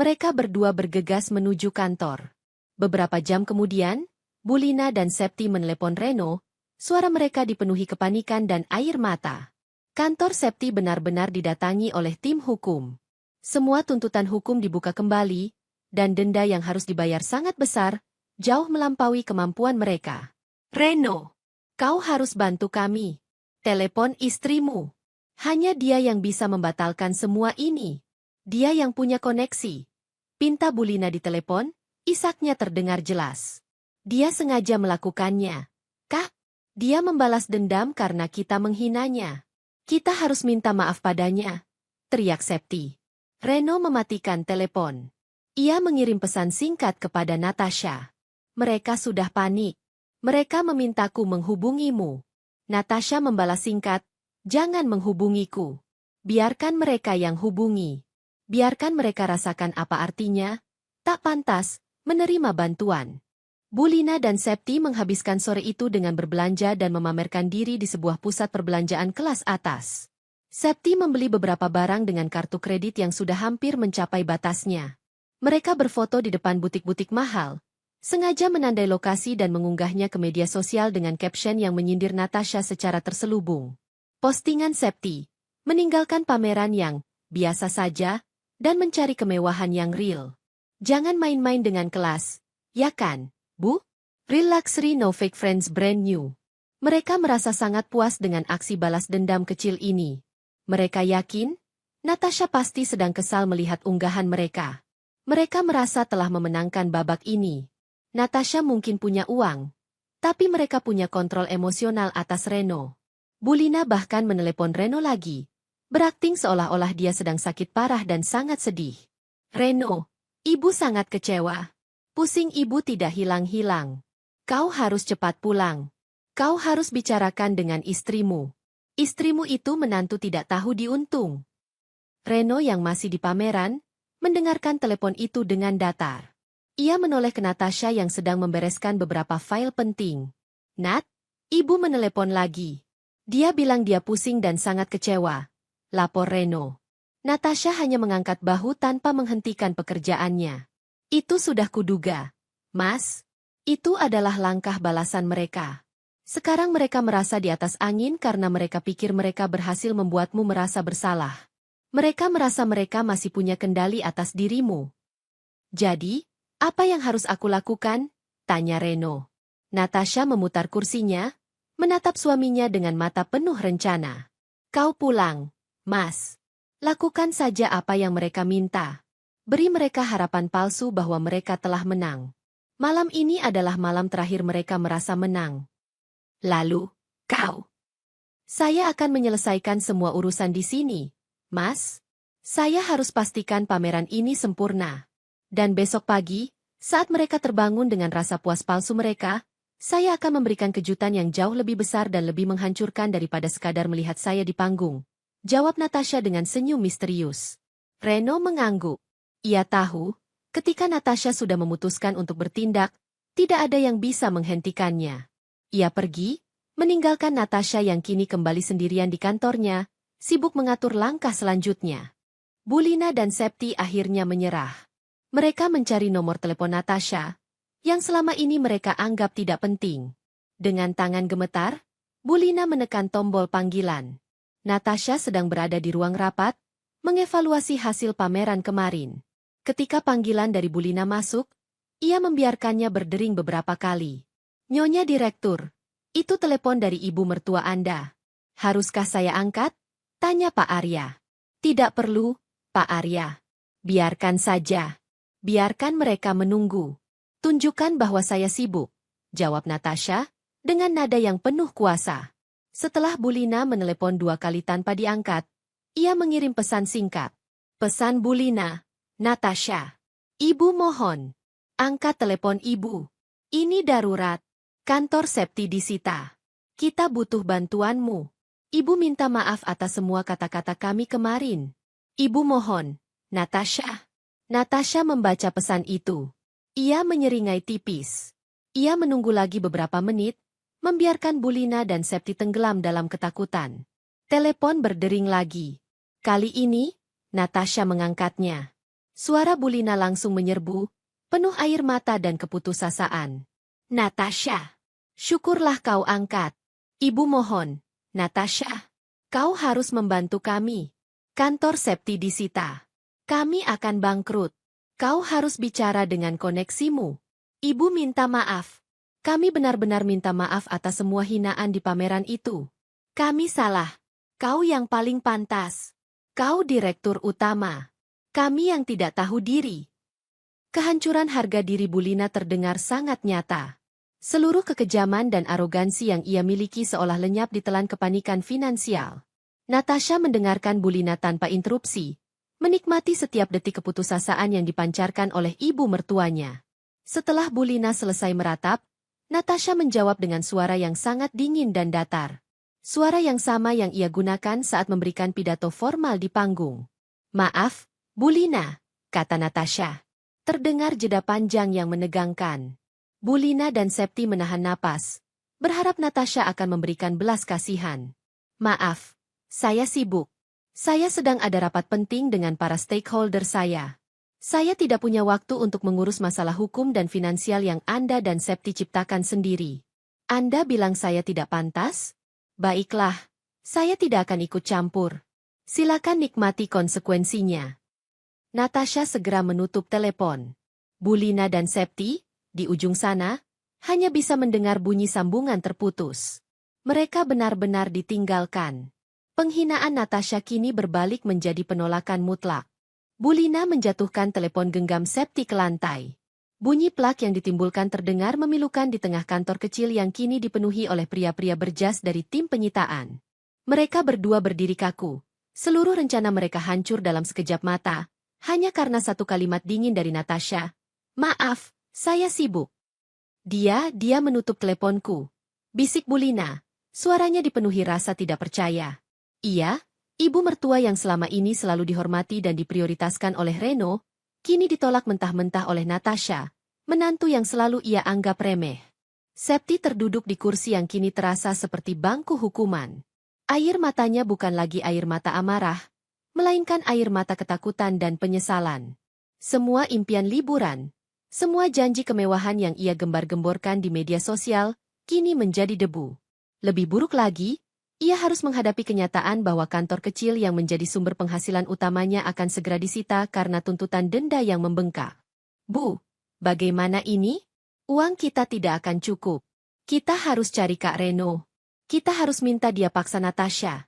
Mereka berdua bergegas menuju kantor. Beberapa jam kemudian, Bulina dan Septi menelepon Reno. Suara mereka dipenuhi kepanikan dan air mata. Kantor Septi benar-benar didatangi oleh tim hukum. Semua tuntutan hukum dibuka kembali, dan denda yang harus dibayar sangat besar, jauh melampaui kemampuan mereka. Reno, kau harus bantu kami. Telepon istrimu. Hanya dia yang bisa membatalkan semua ini. Dia yang punya koneksi. Pinta Bulina di telepon, isaknya terdengar jelas. Dia sengaja melakukannya. Kak? Dia membalas dendam karena kita menghinanya. Kita harus minta maaf padanya, teriak Septi. Reno mematikan telepon. Ia mengirim pesan singkat kepada Natasha. Mereka sudah panik. Mereka memintaku menghubungimu. Natasha membalas singkat, jangan menghubungiku. Biarkan mereka yang hubungi. Biarkan mereka rasakan apa artinya, tak pantas, menerima bantuan. Bulina dan Septi menghabiskan sore itu dengan berbelanja dan memamerkan diri di sebuah pusat perbelanjaan kelas atas. Septi membeli beberapa barang dengan kartu kredit yang sudah hampir mencapai batasnya. Mereka berfoto di depan butik-butik mahal, sengaja menandai lokasi dan mengunggahnya ke media sosial dengan caption yang menyindir Natasha secara terselubung. Postingan Septi, meninggalkan pameran yang biasa saja, dan mencari kemewahan yang real. Jangan main-main dengan kelas, ya kan? Bu, real luxury no fake friends brand new. Mereka merasa sangat puas dengan aksi balas dendam kecil ini. Mereka yakin, Natasha pasti sedang kesal melihat unggahan mereka. Mereka merasa telah memenangkan babak ini. Natasha mungkin punya uang, tapi mereka punya kontrol emosional atas Reno. Bulina bahkan menelepon Reno lagi, berakting seolah-olah dia sedang sakit parah dan sangat sedih. Reno, ibu sangat kecewa. Pusing ibu tidak hilang-hilang. Kau harus cepat pulang. Kau harus bicarakan dengan istrimu. Istrimu itu menantu tidak tahu diuntung. Reno yang masih di pameran, mendengarkan telepon itu dengan datar. Ia menoleh ke Natasha yang sedang membereskan beberapa file penting. Nat, ibu menelepon lagi. Dia bilang dia pusing dan sangat kecewa. Lapor Reno. Natasha hanya mengangkat bahu tanpa menghentikan pekerjaannya. Itu sudah kuduga. Mas, itu adalah langkah balasan mereka. Sekarang mereka merasa di atas angin karena mereka pikir mereka berhasil membuatmu merasa bersalah. Mereka merasa mereka masih punya kendali atas dirimu. Jadi, apa yang harus aku lakukan? Tanya Reno. Natasha memutar kursinya, menatap suaminya dengan mata penuh rencana. Kau pulang, Mas. Lakukan saja apa yang mereka minta. Beri mereka harapan palsu bahwa mereka telah menang. Malam ini adalah malam terakhir mereka merasa menang. Lalu, kau. Saya akan menyelesaikan semua urusan di sini, Mas. Saya harus pastikan pameran ini sempurna. Dan besok pagi, saat mereka terbangun dengan rasa puas palsu mereka, saya akan memberikan kejutan yang jauh lebih besar dan lebih menghancurkan daripada sekadar melihat saya di panggung. Jawab Natasha dengan senyum misterius. Reno mengangguk. Ia tahu, ketika Natasha sudah memutuskan untuk bertindak, tidak ada yang bisa menghentikannya. Ia pergi, meninggalkan Natasha yang kini kembali sendirian di kantornya, sibuk mengatur langkah selanjutnya. Bulina dan Septi akhirnya menyerah. Mereka mencari nomor telepon Natasha, yang selama ini mereka anggap tidak penting. Dengan tangan gemetar, Bulina menekan tombol panggilan. Natasha sedang berada di ruang rapat, mengevaluasi hasil pameran kemarin. Ketika panggilan dari Bulina masuk, ia membiarkannya berdering beberapa kali. Nyonya Direktur, itu telepon dari ibu mertua Anda. Haruskah saya angkat? Tanya Pak Arya. Tidak perlu, Pak Arya. Biarkan saja. Biarkan mereka menunggu. Tunjukkan bahwa saya sibuk, jawab Natasha, dengan nada yang penuh kuasa. Setelah Bulina menelepon 2 kali tanpa diangkat, ia mengirim pesan singkat. Pesan Bulina, Natasha. Ibu mohon, angkat telepon ibu. Ini darurat. Kantor Septi disita. Kita butuh bantuanmu. Ibu minta maaf atas semua kata-kata kami kemarin. Ibu mohon, Natasha. Natasha membaca pesan itu. Ia menyeringai tipis. Ia menunggu lagi beberapa menit, membiarkan Bulina dan Septi tenggelam dalam ketakutan. Telepon berdering lagi. Kali ini, Natasha mengangkatnya. Suara Bulina langsung menyerbu, penuh air mata dan keputusasaan. Natasha, syukurlah kau angkat. Ibu mohon, Natasha, kau harus membantu kami. Kantor Septi disita. Kami akan bangkrut. Kau harus bicara dengan koneksimu. Ibu minta maaf. Kami benar-benar minta maaf atas semua hinaan di pameran itu. Kami salah. Kau yang paling pantas. Kau direktur utama. Kami yang tidak tahu diri. Kehancuran harga diri Bulina terdengar sangat nyata. Seluruh kekejaman dan arogansi yang ia miliki seolah lenyap ditelan kepanikan finansial. Natasha mendengarkan Bulina tanpa interupsi, menikmati setiap detik keputusasaan yang dipancarkan oleh ibu mertuanya. Setelah Bulina selesai meratap, Natasha menjawab dengan suara yang sangat dingin dan datar. Suara yang sama yang ia gunakan saat memberikan pidato formal di panggung. Maaf, Bulina, kata Natasha. Terdengar jeda panjang yang menegangkan. Bulina dan Septi menahan napas, berharap Natasha akan memberikan belas kasihan. Maaf, saya sibuk. Saya sedang ada rapat penting dengan para stakeholder saya. Saya tidak punya waktu untuk mengurus masalah hukum dan finansial yang Anda dan Septi ciptakan sendiri. Anda bilang saya tidak pantas? Baiklah, saya tidak akan ikut campur. Silakan nikmati konsekuensinya. Natasha segera menutup telepon. Bulina dan Septi, di ujung sana, hanya bisa mendengar bunyi sambungan terputus. Mereka benar-benar ditinggalkan. Penghinaan Natasha kini berbalik menjadi penolakan mutlak. Bulina menjatuhkan telepon genggam Septi ke lantai. Bunyi plak yang ditimbulkan terdengar memilukan di tengah kantor kecil yang kini dipenuhi oleh pria-pria berjas dari tim penyitaan. Mereka berdua berdiri kaku. Seluruh rencana mereka hancur dalam sekejap mata, hanya karena satu kalimat dingin dari Natasha. Maaf, saya sibuk. Dia menutup teleponku. Bisik Bulina. Suaranya dipenuhi rasa tidak percaya. Ia, ibu mertua yang selama ini selalu dihormati dan diprioritaskan oleh Reno, kini ditolak mentah-mentah oleh Natasha, menantu yang selalu ia anggap remeh. Septi terduduk di kursi yang kini terasa seperti bangku hukuman. Air matanya bukan lagi air mata amarah, melainkan air mata ketakutan dan penyesalan. Semua impian liburan, semua janji kemewahan yang ia gembar-gemborkan di media sosial, kini menjadi debu. Lebih buruk lagi, Ia harus menghadapi kenyataan bahwa kantor kecil yang menjadi sumber penghasilan utamanya akan segera disita karena tuntutan denda yang membengkak. Bu, bagaimana ini? Uang kita tidak akan cukup. Kita harus cari Kak Reno. Kita harus minta dia paksa Natasha.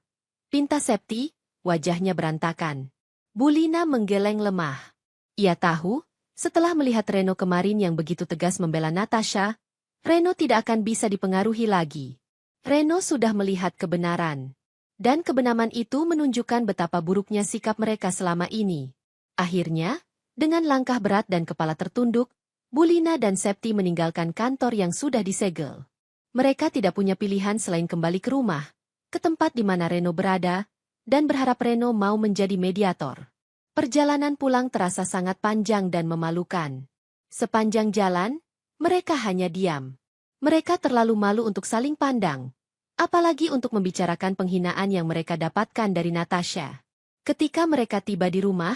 Pinta Septi, wajahnya berantakan. Bulina menggeleng lemah. Ia tahu, setelah melihat Reno kemarin yang begitu tegas membela Natasha, Reno tidak akan bisa dipengaruhi lagi. Reno sudah melihat kebenaran. Dan kebenaran itu menunjukkan betapa buruknya sikap mereka selama ini. Akhirnya, dengan langkah berat dan kepala tertunduk, Bulina dan Septi meninggalkan kantor yang sudah disegel. Mereka tidak punya pilihan selain kembali ke rumah, ke tempat di mana Reno berada, dan berharap Reno mau menjadi mediator. Perjalanan pulang terasa sangat panjang dan memalukan. Sepanjang jalan, mereka hanya diam. Mereka terlalu malu untuk saling pandang, apalagi untuk membicarakan penghinaan yang mereka dapatkan dari Natasha. Ketika mereka tiba di rumah,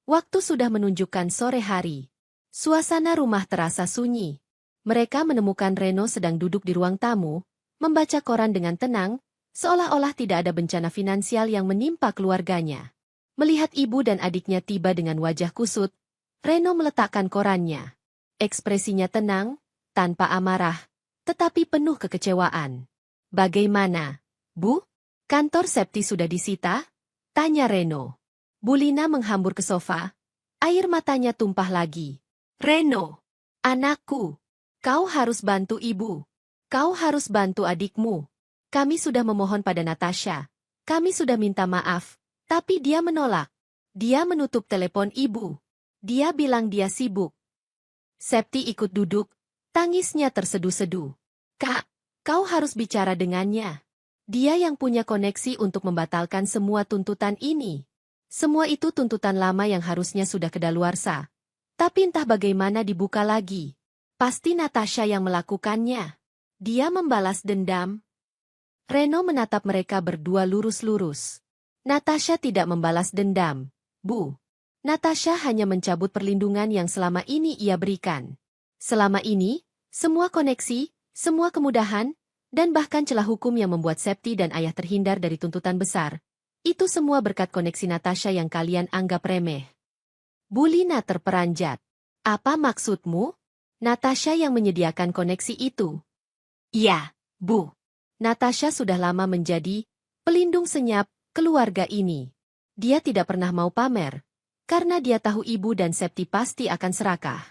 waktu sudah menunjukkan sore hari. Suasana rumah terasa sunyi. Mereka menemukan Reno sedang duduk di ruang tamu, membaca koran dengan tenang, seolah-olah tidak ada bencana finansial yang menimpa keluarganya. Melihat ibu dan adiknya tiba dengan wajah kusut, Reno meletakkan korannya. Ekspresinya tenang, tanpa amarah, tetapi penuh kekecewaan. Bagaimana, Bu? Kantor Septi sudah disita? Tanya Reno. Bulina menghambur ke sofa. Air matanya tumpah lagi. Reno, anakku, kau harus bantu ibu. Kau harus bantu adikmu. Kami sudah memohon pada Natasha. Kami sudah minta maaf, tapi dia menolak. Dia menutup telepon ibu. Dia bilang dia sibuk. Septi ikut duduk. Tangisnya terseduh-seduh. Kak, kau harus bicara dengannya. Dia yang punya koneksi untuk membatalkan semua tuntutan ini. Semua itu tuntutan lama yang harusnya sudah kedaluarsa. Tapi entah bagaimana dibuka lagi. Pasti Natasha yang melakukannya. Dia membalas dendam. Reno menatap mereka berdua lurus-lurus. Natasha tidak membalas dendam, Bu. Natasha hanya mencabut perlindungan yang selama ini ia berikan. Selama ini, semua koneksi, semua kemudahan, dan bahkan celah hukum yang membuat Septi dan ayah terhindar dari tuntutan besar. Itu semua berkat koneksi Natasha yang kalian anggap remeh. Bulina terperanjat. Apa maksudmu? Natasha yang menyediakan koneksi itu. Iya, Bu. Natasha sudah lama menjadi pelindung senyap keluarga ini. Dia tidak pernah mau pamer, karena dia tahu ibu dan Septi pasti akan serakah.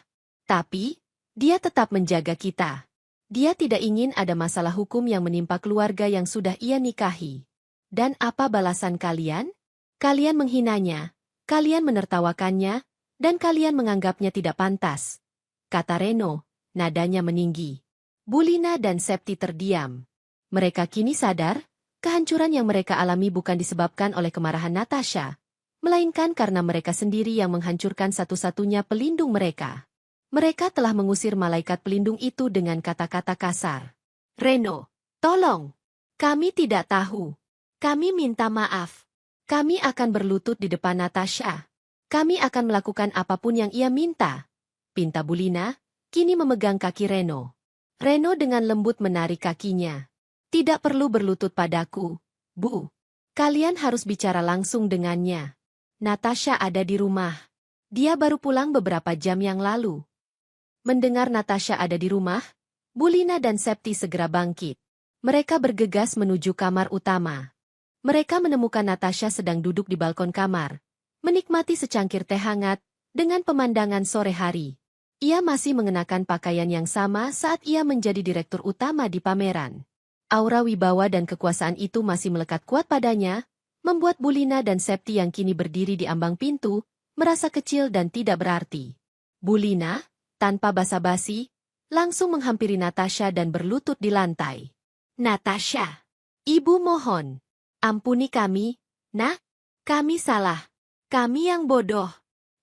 Tapi, dia tetap menjaga kita. Dia tidak ingin ada masalah hukum yang menimpa keluarga yang sudah ia nikahi. Dan apa balasan kalian? Kalian menghinanya, kalian menertawakannya, dan kalian menganggapnya tidak pantas. Kata Reno, nadanya meninggi. Bulina dan Septi terdiam. Mereka kini sadar, kehancuran yang mereka alami bukan disebabkan oleh kemarahan Natasha, melainkan karena mereka sendiri yang menghancurkan satu-satunya pelindung mereka. Mereka telah mengusir malaikat pelindung itu dengan kata-kata kasar. Reno, tolong. Kami tidak tahu. Kami minta maaf. Kami akan berlutut di depan Natasha. Kami akan melakukan apapun yang ia minta. Pinta Bulina, kini memegang kaki Reno. Reno dengan lembut menarik kakinya. Tidak perlu berlutut padaku, Bu. Kalian harus bicara langsung dengannya. Natasha ada di rumah. Dia baru pulang beberapa jam yang lalu. Mendengar Natasha ada di rumah, Bulina dan Septi segera bangkit. Mereka bergegas menuju kamar utama. Mereka menemukan Natasha sedang duduk di balkon kamar, menikmati secangkir teh hangat, dengan pemandangan sore hari. Ia masih mengenakan pakaian yang sama saat ia menjadi direktur utama di pameran. Aura wibawa dan kekuasaan itu masih melekat kuat padanya, membuat Bulina dan Septi yang kini berdiri di ambang pintu, merasa kecil dan tidak berarti. Bulina, tanpa basa-basi, langsung menghampiri Natasha dan berlutut di lantai. Natasha, Ibu mohon, ampuni kami, Nak. Kami salah. Kami yang bodoh.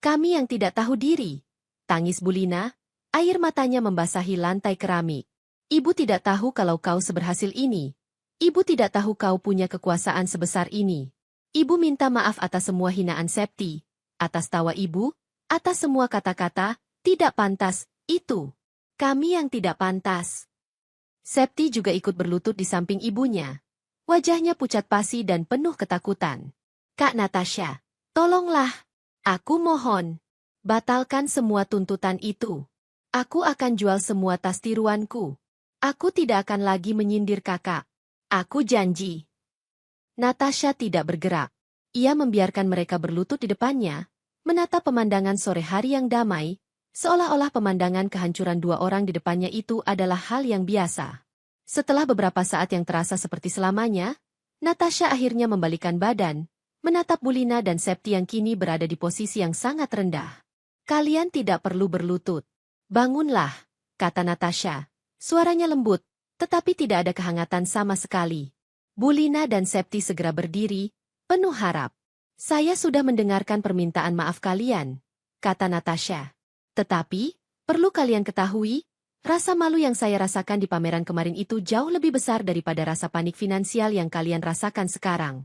Kami yang tidak tahu diri. Tangis Bulina, air matanya membasahi lantai keramik. Ibu tidak tahu kalau kau seberhasil ini. Ibu tidak tahu kau punya kekuasaan sebesar ini. Ibu minta maaf atas semua hinaan Septi, atas tawa ibu, atas semua kata-kata, tidak pantas, itu. Kami yang tidak pantas. Septi juga ikut berlutut di samping ibunya. Wajahnya pucat pasi dan penuh ketakutan. Kak Natasha, tolonglah. Aku mohon. Batalkan semua tuntutan itu. Aku akan jual semua tas tiruanku. Aku tidak akan lagi menyindir kakak. Aku janji. Natasha tidak bergerak. Ia membiarkan mereka berlutut di depannya, menatap pemandangan sore hari yang damai, seolah-olah pemandangan kehancuran dua orang di depannya itu adalah hal yang biasa. Setelah beberapa saat yang terasa seperti selamanya, Natasha akhirnya membalikkan badan, menatap Bulina dan Septi yang kini berada di posisi yang sangat rendah. Kalian tidak perlu berlutut. Bangunlah, kata Natasha. Suaranya lembut, tetapi tidak ada kehangatan sama sekali. Bulina dan Septi segera berdiri, penuh harap. Saya sudah mendengarkan permintaan maaf kalian, kata Natasha. Tetapi, perlu kalian ketahui, rasa malu yang saya rasakan di pameran kemarin itu jauh lebih besar daripada rasa panik finansial yang kalian rasakan sekarang.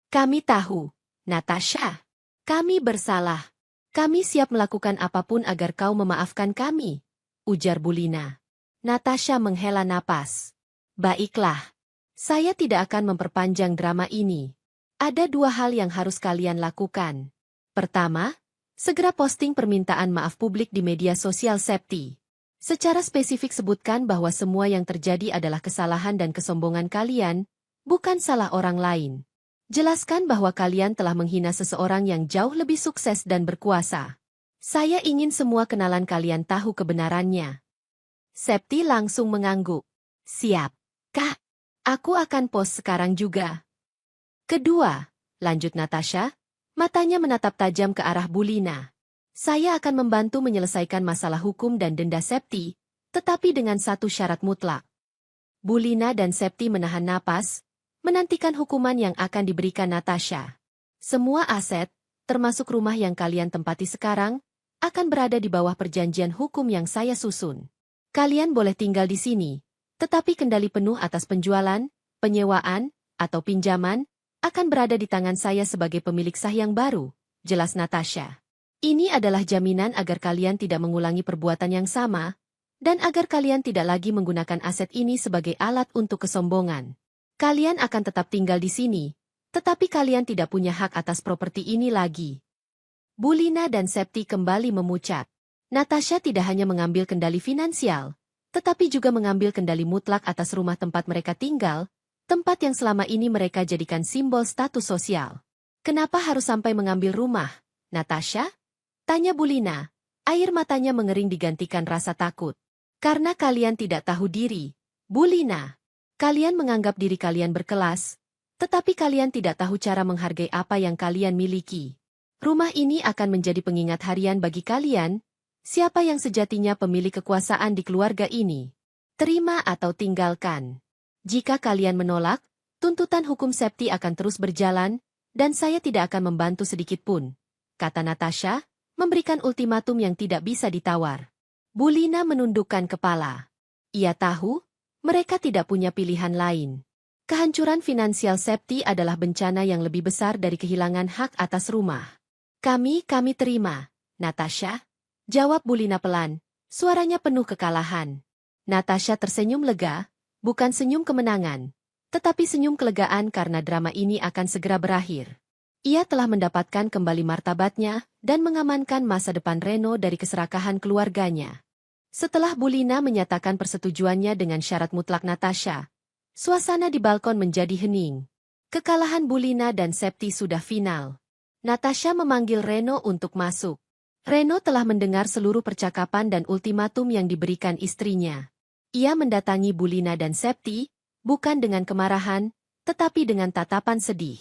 Kami tahu, Natasha. Kami bersalah. Kami siap melakukan apapun agar kau memaafkan kami, ujar Bulina. Natasha menghela napas. Baiklah. Saya tidak akan memperpanjang drama ini. Ada dua hal yang harus kalian lakukan. Pertama, segera posting permintaan maaf publik di media sosial Septi. Secara spesifik sebutkan bahwa semua yang terjadi adalah kesalahan dan kesombongan kalian, bukan salah orang lain. Jelaskan bahwa kalian telah menghina seseorang yang jauh lebih sukses dan berkuasa. Saya ingin semua kenalan kalian tahu kebenarannya. Septi langsung mengangguk. Siap, Kak. Aku akan post sekarang juga. Kedua, lanjut Natasha, matanya menatap tajam ke arah Bulina. Saya akan membantu menyelesaikan masalah hukum dan denda Septi, tetapi dengan satu syarat mutlak. Bulina dan Septi menahan napas, menantikan hukuman yang akan diberikan Natasha. Semua aset, termasuk rumah yang kalian tempati sekarang, akan berada di bawah perjanjian hukum yang saya susun. Kalian boleh tinggal di sini, tetapi kendali penuh atas penjualan, penyewaan, atau pinjaman, akan berada di tangan saya sebagai pemilik sah yang baru, jelas Natasha. Ini adalah jaminan agar kalian tidak mengulangi perbuatan yang sama, dan agar kalian tidak lagi menggunakan aset ini sebagai alat untuk kesombongan. Kalian akan tetap tinggal di sini, tetapi kalian tidak punya hak atas properti ini lagi. Bulina dan Septi kembali memucat. Natasha tidak hanya mengambil kendali finansial, tetapi juga mengambil kendali mutlak atas rumah tempat mereka tinggal, tempat yang selama ini mereka jadikan simbol status sosial. Kenapa harus sampai mengambil rumah, Natasha? Tanya Bulina. Air matanya mengering digantikan rasa takut. Karena kalian tidak tahu diri, Bulina. Kalian menganggap diri kalian berkelas, tetapi kalian tidak tahu cara menghargai apa yang kalian miliki. Rumah ini akan menjadi pengingat harian bagi kalian, siapa yang sejatinya pemilik kekuasaan di keluarga ini. Terima atau tinggalkan. Jika kalian menolak, tuntutan hukum Septi akan terus berjalan, dan saya tidak akan membantu sedikitpun, kata Natasha, memberikan ultimatum yang tidak bisa ditawar. Bulina menundukkan kepala. Ia tahu, mereka tidak punya pilihan lain. Kehancuran finansial Septi adalah bencana yang lebih besar dari kehilangan hak atas rumah. Kami terima, Natasha. Jawab Bulina pelan, suaranya penuh kekalahan. Natasha tersenyum lega, bukan senyum kemenangan, tetapi senyum kelegaan karena drama ini akan segera berakhir. Ia telah mendapatkan kembali martabatnya dan mengamankan masa depan Reno dari keserakahan keluarganya. Setelah Bulina menyatakan persetujuannya dengan syarat mutlak Natasha, suasana di balkon menjadi hening. Kekalahan Bulina dan Septi sudah final. Natasha memanggil Reno untuk masuk. Reno telah mendengar seluruh percakapan dan ultimatum yang diberikan istrinya. Ia mendatangi Bulina dan Septi, bukan dengan kemarahan, tetapi dengan tatapan sedih.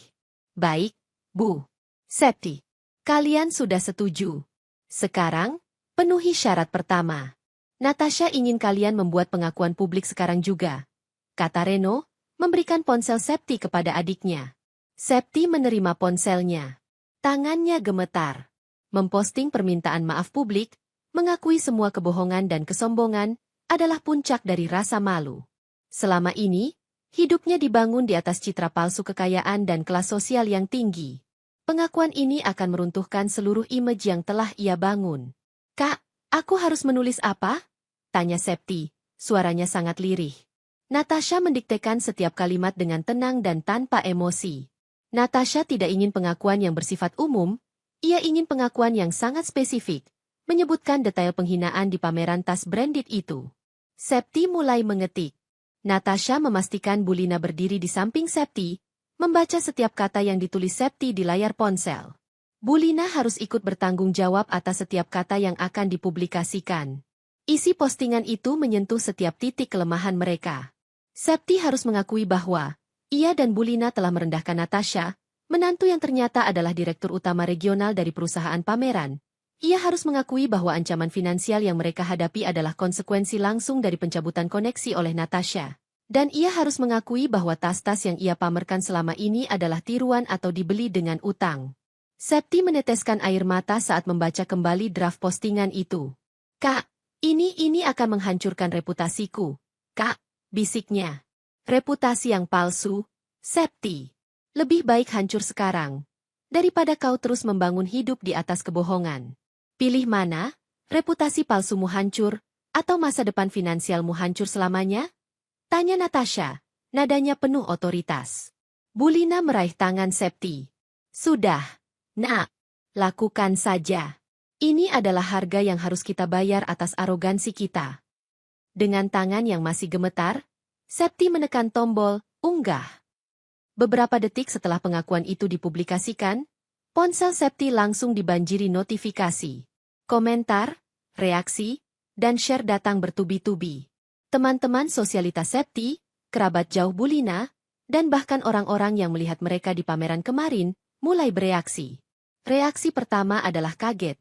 Baik, Bu. Septi. Kalian sudah setuju. Sekarang, penuhi syarat pertama. Natasha ingin kalian membuat pengakuan publik sekarang juga, kata Reno, memberikan ponsel Septi kepada adiknya. Septi menerima ponselnya. Tangannya gemetar. Memposting permintaan maaf publik, mengakui semua kebohongan dan kesombongan, adalah puncak dari rasa malu. Selama ini, hidupnya dibangun di atas citra palsu kekayaan dan kelas sosial yang tinggi. Pengakuan ini akan meruntuhkan seluruh image yang telah ia bangun. Kak, aku harus menulis apa? Tanya Septi, suaranya sangat lirih. Natasha mendiktekan setiap kalimat dengan tenang dan tanpa emosi. Natasha tidak ingin pengakuan yang bersifat umum, ia ingin pengakuan yang sangat spesifik, menyebutkan detail penghinaan di pameran tas branded itu. Septi mulai mengetik. Natasha memastikan Bulina berdiri di samping Septi, membaca setiap kata yang ditulis Septi di layar ponsel. Bulina harus ikut bertanggung jawab atas setiap kata yang akan dipublikasikan. Isi postingan itu menyentuh setiap titik kelemahan mereka. Septi harus mengakui bahwa ia dan Bulina telah merendahkan Natasha, menantu yang ternyata adalah direktur utama regional dari perusahaan pameran. Ia harus mengakui bahwa ancaman finansial yang mereka hadapi adalah konsekuensi langsung dari pencabutan koneksi oleh Natasha. Dan ia harus mengakui bahwa tas-tas yang ia pamerkan selama ini adalah tiruan atau dibeli dengan utang. Septi meneteskan air mata saat membaca kembali draft postingan itu. "Kak, ini akan menghancurkan reputasiku. Kak," bisiknya. "Reputasi yang palsu, Septi. Lebih baik hancur sekarang, daripada kau terus membangun hidup di atas kebohongan. Pilih mana, reputasi palsumu hancur, atau masa depan finansialmu hancur selamanya?" Tanya Natasha, nadanya penuh otoritas. Bulina meraih tangan Septi. "Sudah. Nak, lakukan saja. Ini adalah harga yang harus kita bayar atas arogansi kita." Dengan tangan yang masih gemetar, Septi menekan tombol unggah. Beberapa detik setelah pengakuan itu dipublikasikan, ponsel Septi langsung dibanjiri notifikasi. Komentar, reaksi, dan share datang bertubi-tubi. Teman-teman sosialitas Septi, kerabat jauh Bulina, dan bahkan orang-orang yang melihat mereka di pameran kemarin, mulai bereaksi. Reaksi pertama adalah kaget,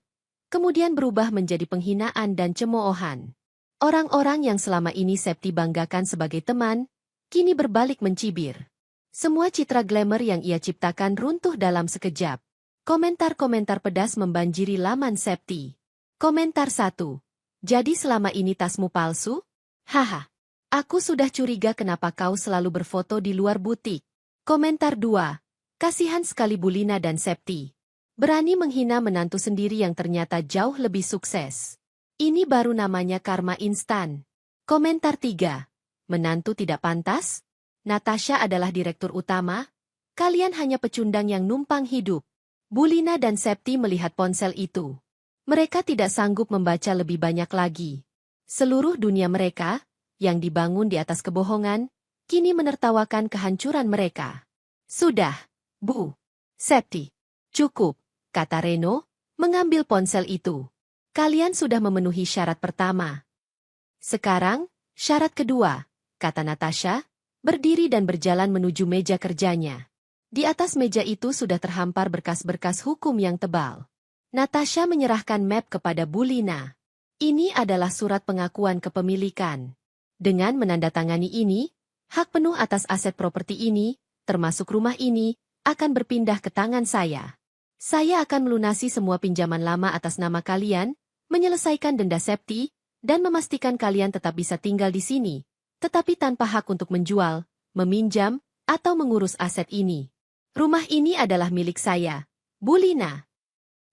kemudian berubah menjadi penghinaan dan cemoohan. Orang-orang yang selama ini Septi banggakan sebagai teman, kini berbalik mencibir. Semua citra glamour yang ia ciptakan runtuh dalam sekejap. Komentar-komentar pedas membanjiri laman Septi. Komentar 1. "Jadi selama ini tasmu palsu? Haha. Aku sudah curiga kenapa kau selalu berfoto di luar butik." Komentar 2. "Kasihan sekali Bulina dan Septi. Berani menghina menantu sendiri yang ternyata jauh lebih sukses. Ini baru namanya karma instan." Komentar 3. "Menantu tidak pantas? Natasha adalah direktur utama. Kalian hanya pecundang yang numpang hidup." Bulina dan Septi melihat ponsel itu. Mereka tidak sanggup membaca lebih banyak lagi. Seluruh dunia mereka, yang dibangun di atas kebohongan, kini menertawakan kehancuran mereka. "Sudah, Bu. Septi. Cukup," kata Reno, mengambil ponsel itu. "Kalian sudah memenuhi syarat pertama. Sekarang, syarat kedua," kata Natasha, berdiri dan berjalan menuju meja kerjanya. Di atas meja itu sudah terhampar berkas-berkas hukum yang tebal. Natasha menyerahkan map kepada Bulina. "Ini adalah surat pengakuan kepemilikan. Dengan menandatangani ini, hak penuh atas aset properti ini, termasuk rumah ini, akan berpindah ke tangan saya. Saya akan melunasi semua pinjaman lama atas nama kalian, menyelesaikan denda Septi, dan memastikan kalian tetap bisa tinggal di sini, tetapi tanpa hak untuk menjual, meminjam, atau mengurus aset ini. Rumah ini adalah milik saya, Bulina."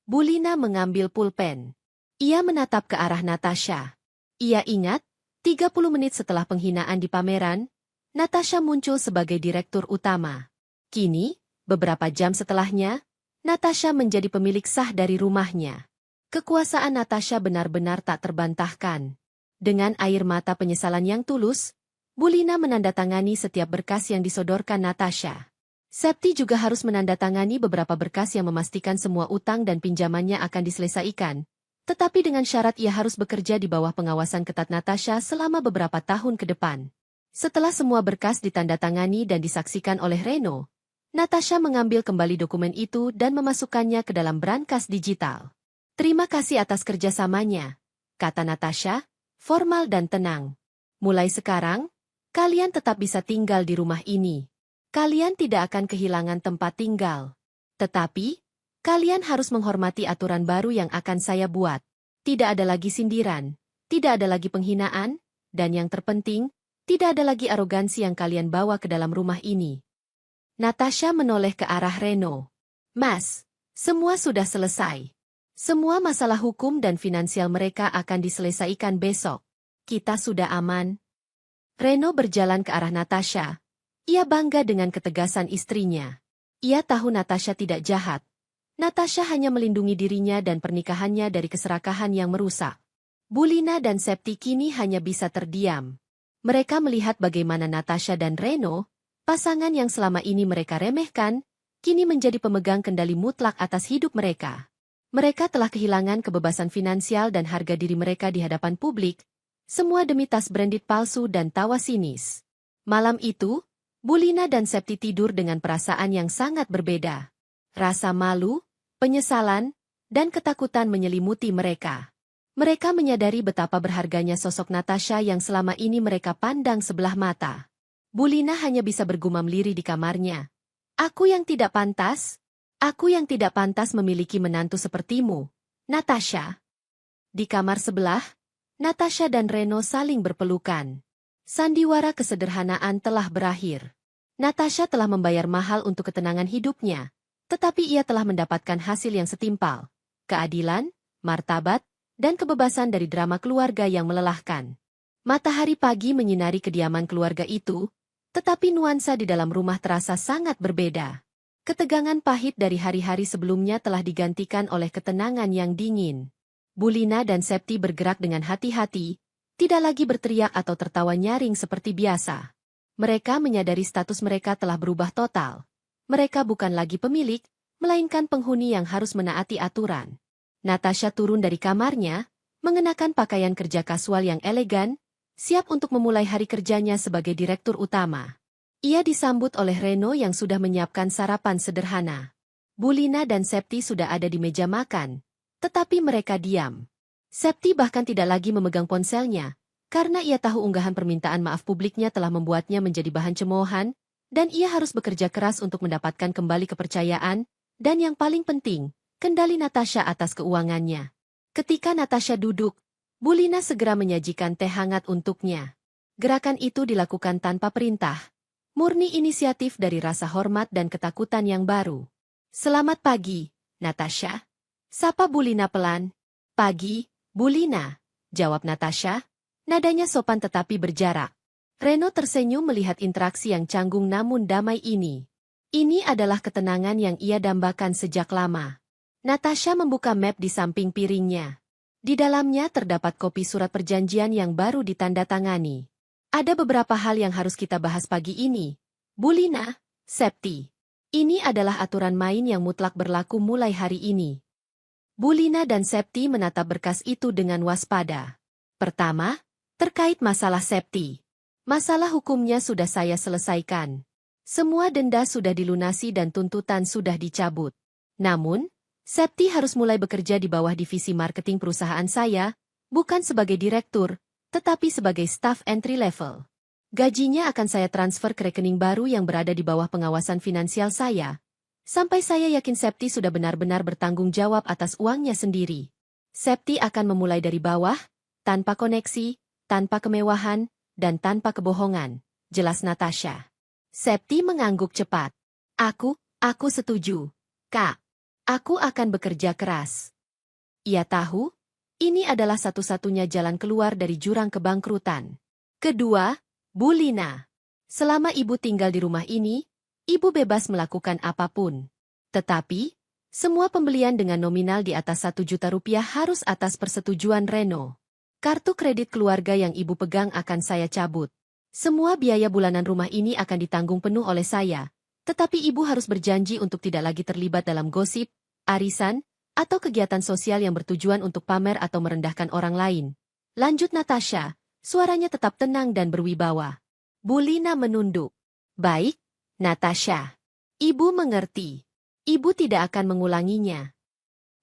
Bulina mengambil pulpen. Ia menatap ke arah Natasha. Ia ingat, 30 menit setelah penghinaan di pameran, Natasha muncul sebagai direktur utama. Kini, beberapa jam setelahnya, Natasha menjadi pemilik sah dari rumahnya. Kekuasaan Natasha benar-benar tak terbantahkan. Dengan air mata penyesalan yang tulus, Bulina menandatangani setiap berkas yang disodorkan Natasha. Septi juga harus menandatangani beberapa berkas yang memastikan semua utang dan pinjamannya akan diselesaikan, tetapi dengan syarat ia harus bekerja di bawah pengawasan ketat Natasha selama beberapa tahun ke depan. Setelah semua berkas ditandatangani dan disaksikan oleh Reno, Natasha mengambil kembali dokumen itu dan memasukkannya ke dalam brankas digital. "Terima kasih atas kerjasamanya," kata Natasha, formal dan tenang. "Mulai sekarang, kalian tetap bisa tinggal di rumah ini. Kalian tidak akan kehilangan tempat tinggal. Tetapi, kalian harus menghormati aturan baru yang akan saya buat. Tidak ada lagi sindiran, tidak ada lagi penghinaan, dan yang terpenting, tidak ada lagi arogansi yang kalian bawa ke dalam rumah ini." Natasha menoleh ke arah Reno. "Mas, semua sudah selesai. Semua masalah hukum dan finansial mereka akan diselesaikan besok. Kita sudah aman." Reno berjalan ke arah Natasha. Ia bangga dengan ketegasan istrinya. Ia tahu Natasha tidak jahat. Natasha hanya melindungi dirinya dan pernikahannya dari keserakahan yang merusak. Bulina dan Septi kini hanya bisa terdiam. Mereka melihat bagaimana Natasha dan Reno, pasangan yang selama ini mereka remehkan, kini menjadi pemegang kendali mutlak atas hidup mereka. Mereka telah kehilangan kebebasan finansial dan harga diri mereka di hadapan publik, semua demi tas branded palsu dan tawa sinis. Malam itu, Bulina dan Septi tidur dengan perasaan yang sangat berbeda. Rasa malu, penyesalan, dan ketakutan menyelimuti mereka. Mereka menyadari betapa berharganya sosok Natasha yang selama ini mereka pandang sebelah mata. Bulina hanya bisa bergumam lirih di kamarnya. Aku yang tidak pantas? Aku yang tidak pantas memiliki menantu sepertimu, Natasha. Di kamar sebelah, Natasha dan Reno saling berpelukan. Sandiwara kesederhanaan telah berakhir. Natasha telah membayar mahal untuk ketenangan hidupnya, tetapi ia telah mendapatkan hasil yang setimpal. Keadilan, martabat, dan kebebasan dari drama keluarga yang melelahkan. Matahari pagi menyinari kediaman keluarga itu, tetapi nuansa di dalam rumah terasa sangat berbeda. Ketegangan pahit dari hari-hari sebelumnya telah digantikan oleh ketenangan yang dingin. Bulina dan Septi bergerak dengan hati-hati, tidak lagi berteriak atau tertawa nyaring seperti biasa. Mereka menyadari status mereka telah berubah total. Mereka bukan lagi pemilik, melainkan penghuni yang harus menaati aturan. Natasha turun dari kamarnya, mengenakan pakaian kerja kasual yang elegan, siap untuk memulai hari kerjanya sebagai direktur utama. Ia disambut oleh Reno yang sudah menyiapkan sarapan sederhana. Bulina dan Septi sudah ada di meja makan, tetapi mereka diam. Septi bahkan tidak lagi memegang ponselnya, karena ia tahu unggahan permintaan maaf publiknya telah membuatnya menjadi bahan cemoohan, dan ia harus bekerja keras untuk mendapatkan kembali kepercayaan, dan yang paling penting, kendali Natasha atas keuangannya. Ketika Natasha duduk, Bulina segera menyajikan teh hangat untuknya. Gerakan itu dilakukan tanpa perintah, murni inisiatif dari rasa hormat dan ketakutan yang baru. Selamat pagi, Natasha. Sapa Bulina pelan. Pagi, Bulina, jawab Natasha. Nadanya sopan tetapi berjarak. Reno tersenyum melihat interaksi yang canggung namun damai ini. Ini adalah ketenangan yang ia dambakan sejak lama. Natasha membuka map di samping piringnya. Di dalamnya terdapat kopi surat perjanjian yang baru ditandatangani. Ada beberapa hal yang harus kita bahas pagi ini. Bulina, Septi. Ini adalah aturan main yang mutlak berlaku mulai hari ini. Bulina dan Septi menatap berkas itu dengan waspada. Pertama, terkait masalah Septi. Masalah hukumnya sudah saya selesaikan. Semua denda sudah dilunasi dan tuntutan sudah dicabut. Namun, Septi harus mulai bekerja di bawah divisi marketing perusahaan saya, bukan sebagai direktur, tetapi sebagai staf entry level. Gajinya akan saya transfer ke rekening baru yang berada di bawah pengawasan finansial saya, sampai saya yakin Septi sudah benar-benar bertanggung jawab atas uangnya sendiri. Septi akan memulai dari bawah, tanpa koneksi, tanpa kemewahan, dan tanpa kebohongan, jelas Natasha. Septi mengangguk cepat. Aku setuju, Kak. Aku akan bekerja keras. Ia tahu, ini adalah satu-satunya jalan keluar dari jurang kebangkrutan. Kedua, Bulina. Selama ibu tinggal di rumah ini, ibu bebas melakukan apapun. Tetapi, semua pembelian dengan nominal di atas 1 juta rupiah harus atas persetujuan Reno. Kartu kredit keluarga yang ibu pegang akan saya cabut. Semua biaya bulanan rumah ini akan ditanggung penuh oleh saya, tetapi ibu harus berjanji untuk tidak lagi terlibat dalam gosip, arisan, atau kegiatan sosial yang bertujuan untuk pamer atau merendahkan orang lain. Lanjut Natasha, suaranya tetap tenang dan berwibawa. Bulina menunduk. Baik, Natasha. Ibu mengerti. Ibu tidak akan mengulanginya.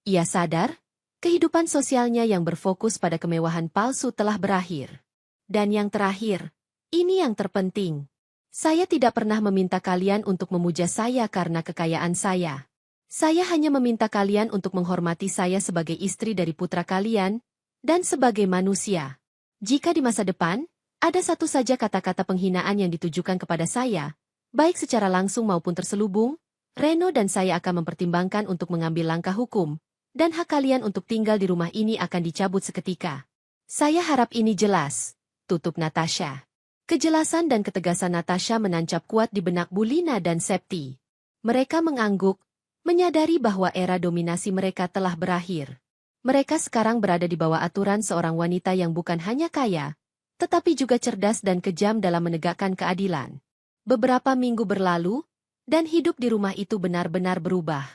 Ia sadar, kehidupan sosialnya yang berfokus pada kemewahan palsu telah berakhir. Dan yang terakhir, ini yang terpenting. Saya tidak pernah meminta kalian untuk memuja saya karena kekayaan saya. Saya hanya meminta kalian untuk menghormati saya sebagai istri dari putra kalian, dan sebagai manusia. Jika di masa depan, ada satu saja kata-kata penghinaan yang ditujukan kepada saya, baik secara langsung maupun terselubung, Reno dan saya akan mempertimbangkan untuk mengambil langkah hukum, dan hak kalian untuk tinggal di rumah ini akan dicabut seketika. Saya harap ini jelas, tutup Natasha. Kejelasan dan ketegasan Natasha menancap kuat di benak Bulina dan Septi. Mereka mengangguk, menyadari bahwa era dominasi mereka telah berakhir. Mereka sekarang berada di bawah aturan seorang wanita yang bukan hanya kaya, tetapi juga cerdas dan kejam dalam menegakkan keadilan. Beberapa minggu berlalu, dan hidup di rumah itu benar-benar berubah.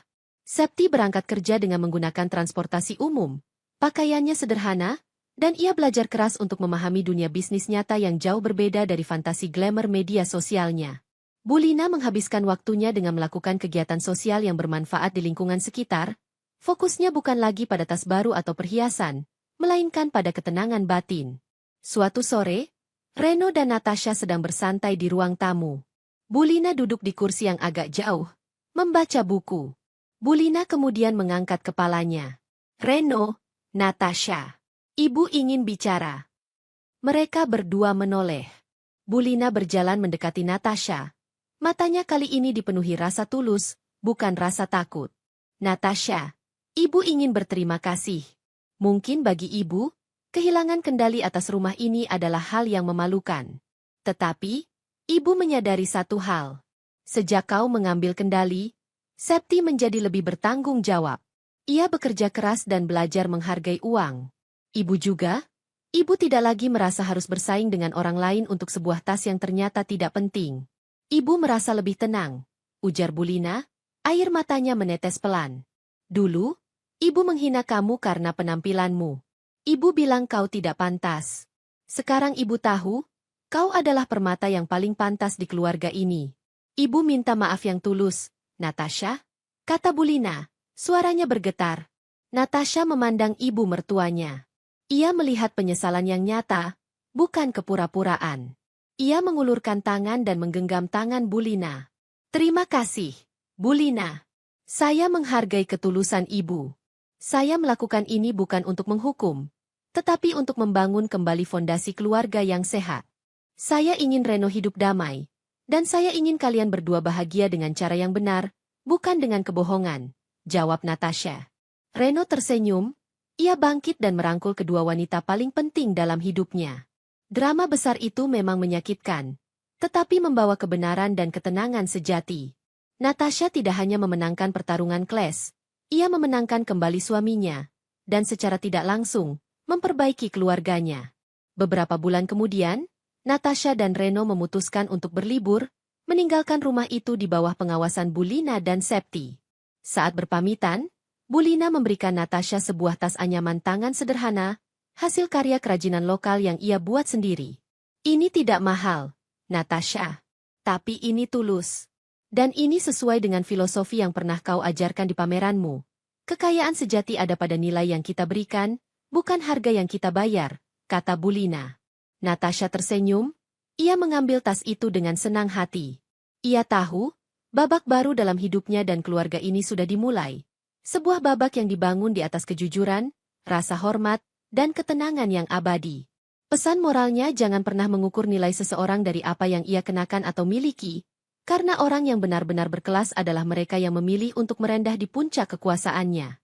Septi berangkat kerja dengan menggunakan transportasi umum. Pakaiannya sederhana, dan ia belajar keras untuk memahami dunia bisnis nyata yang jauh berbeda dari fantasi glamour media sosialnya. Bulina menghabiskan waktunya dengan melakukan kegiatan sosial yang bermanfaat di lingkungan sekitar. Fokusnya bukan lagi pada tas baru atau perhiasan, melainkan pada ketenangan batin. Suatu sore, Reno dan Natasha sedang bersantai di ruang tamu. Bulina duduk di kursi yang agak jauh, membaca buku. Bulina kemudian mengangkat kepalanya. Reno, Natasha. Ibu ingin bicara. Mereka berdua menoleh. Bulina berjalan mendekati Natasha. Matanya kali ini dipenuhi rasa tulus, bukan rasa takut. Natasha, ibu ingin berterima kasih. Mungkin bagi ibu, kehilangan kendali atas rumah ini adalah hal yang memalukan. Tetapi, ibu menyadari satu hal. Sejak kau mengambil kendali, Septi menjadi lebih bertanggung jawab. Ia bekerja keras dan belajar menghargai uang. Ibu juga? Ibu tidak lagi merasa harus bersaing dengan orang lain untuk sebuah tas yang ternyata tidak penting. Ibu merasa lebih tenang, ujar Bulina, air matanya menetes pelan. Dulu, ibu menghina kamu karena penampilanmu. Ibu bilang kau tidak pantas. Sekarang ibu tahu, kau adalah permata yang paling pantas di keluarga ini. Ibu minta maaf yang tulus, Natasha, kata Bulina, suaranya bergetar. Natasha memandang ibu mertuanya. Ia melihat penyesalan yang nyata, bukan kepura-puraan. Ia mengulurkan tangan dan menggenggam tangan Bulina. Terima kasih, Bulina. Saya menghargai ketulusan ibu. Saya melakukan ini bukan untuk menghukum, tetapi untuk membangun kembali fondasi keluarga yang sehat. Saya ingin Reno hidup damai. Dan saya ingin kalian berdua bahagia dengan cara yang benar, bukan dengan kebohongan, jawab Natasha. Reno tersenyum, ia bangkit dan merangkul kedua wanita paling penting dalam hidupnya. Drama besar itu memang menyakitkan, tetapi membawa kebenaran dan ketenangan sejati. Natasha tidak hanya memenangkan pertarungan kelas, ia memenangkan kembali suaminya, dan secara tidak langsung, memperbaiki keluarganya. Beberapa bulan kemudian, Natasha dan Reno memutuskan untuk berlibur, meninggalkan rumah itu di bawah pengawasan Bulina dan Septi. Saat berpamitan, Bulina memberikan Natasha sebuah tas anyaman tangan sederhana, hasil karya kerajinan lokal yang ia buat sendiri. Ini tidak mahal, Natasha. Tapi ini tulus. Dan ini sesuai dengan filosofi yang pernah kau ajarkan di pameranmu. Kekayaan sejati ada pada nilai yang kita berikan, bukan harga yang kita bayar, kata Bulina. Natasha tersenyum, ia mengambil tas itu dengan senang hati. Ia tahu, babak baru dalam hidupnya dan keluarga ini sudah dimulai. Sebuah babak yang dibangun di atas kejujuran, rasa hormat, dan ketenangan yang abadi. Pesan moralnya jangan pernah mengukur nilai seseorang dari apa yang ia kenakan atau miliki, karena orang yang benar-benar berkelas adalah mereka yang memilih untuk merendah di puncak kekuasaannya.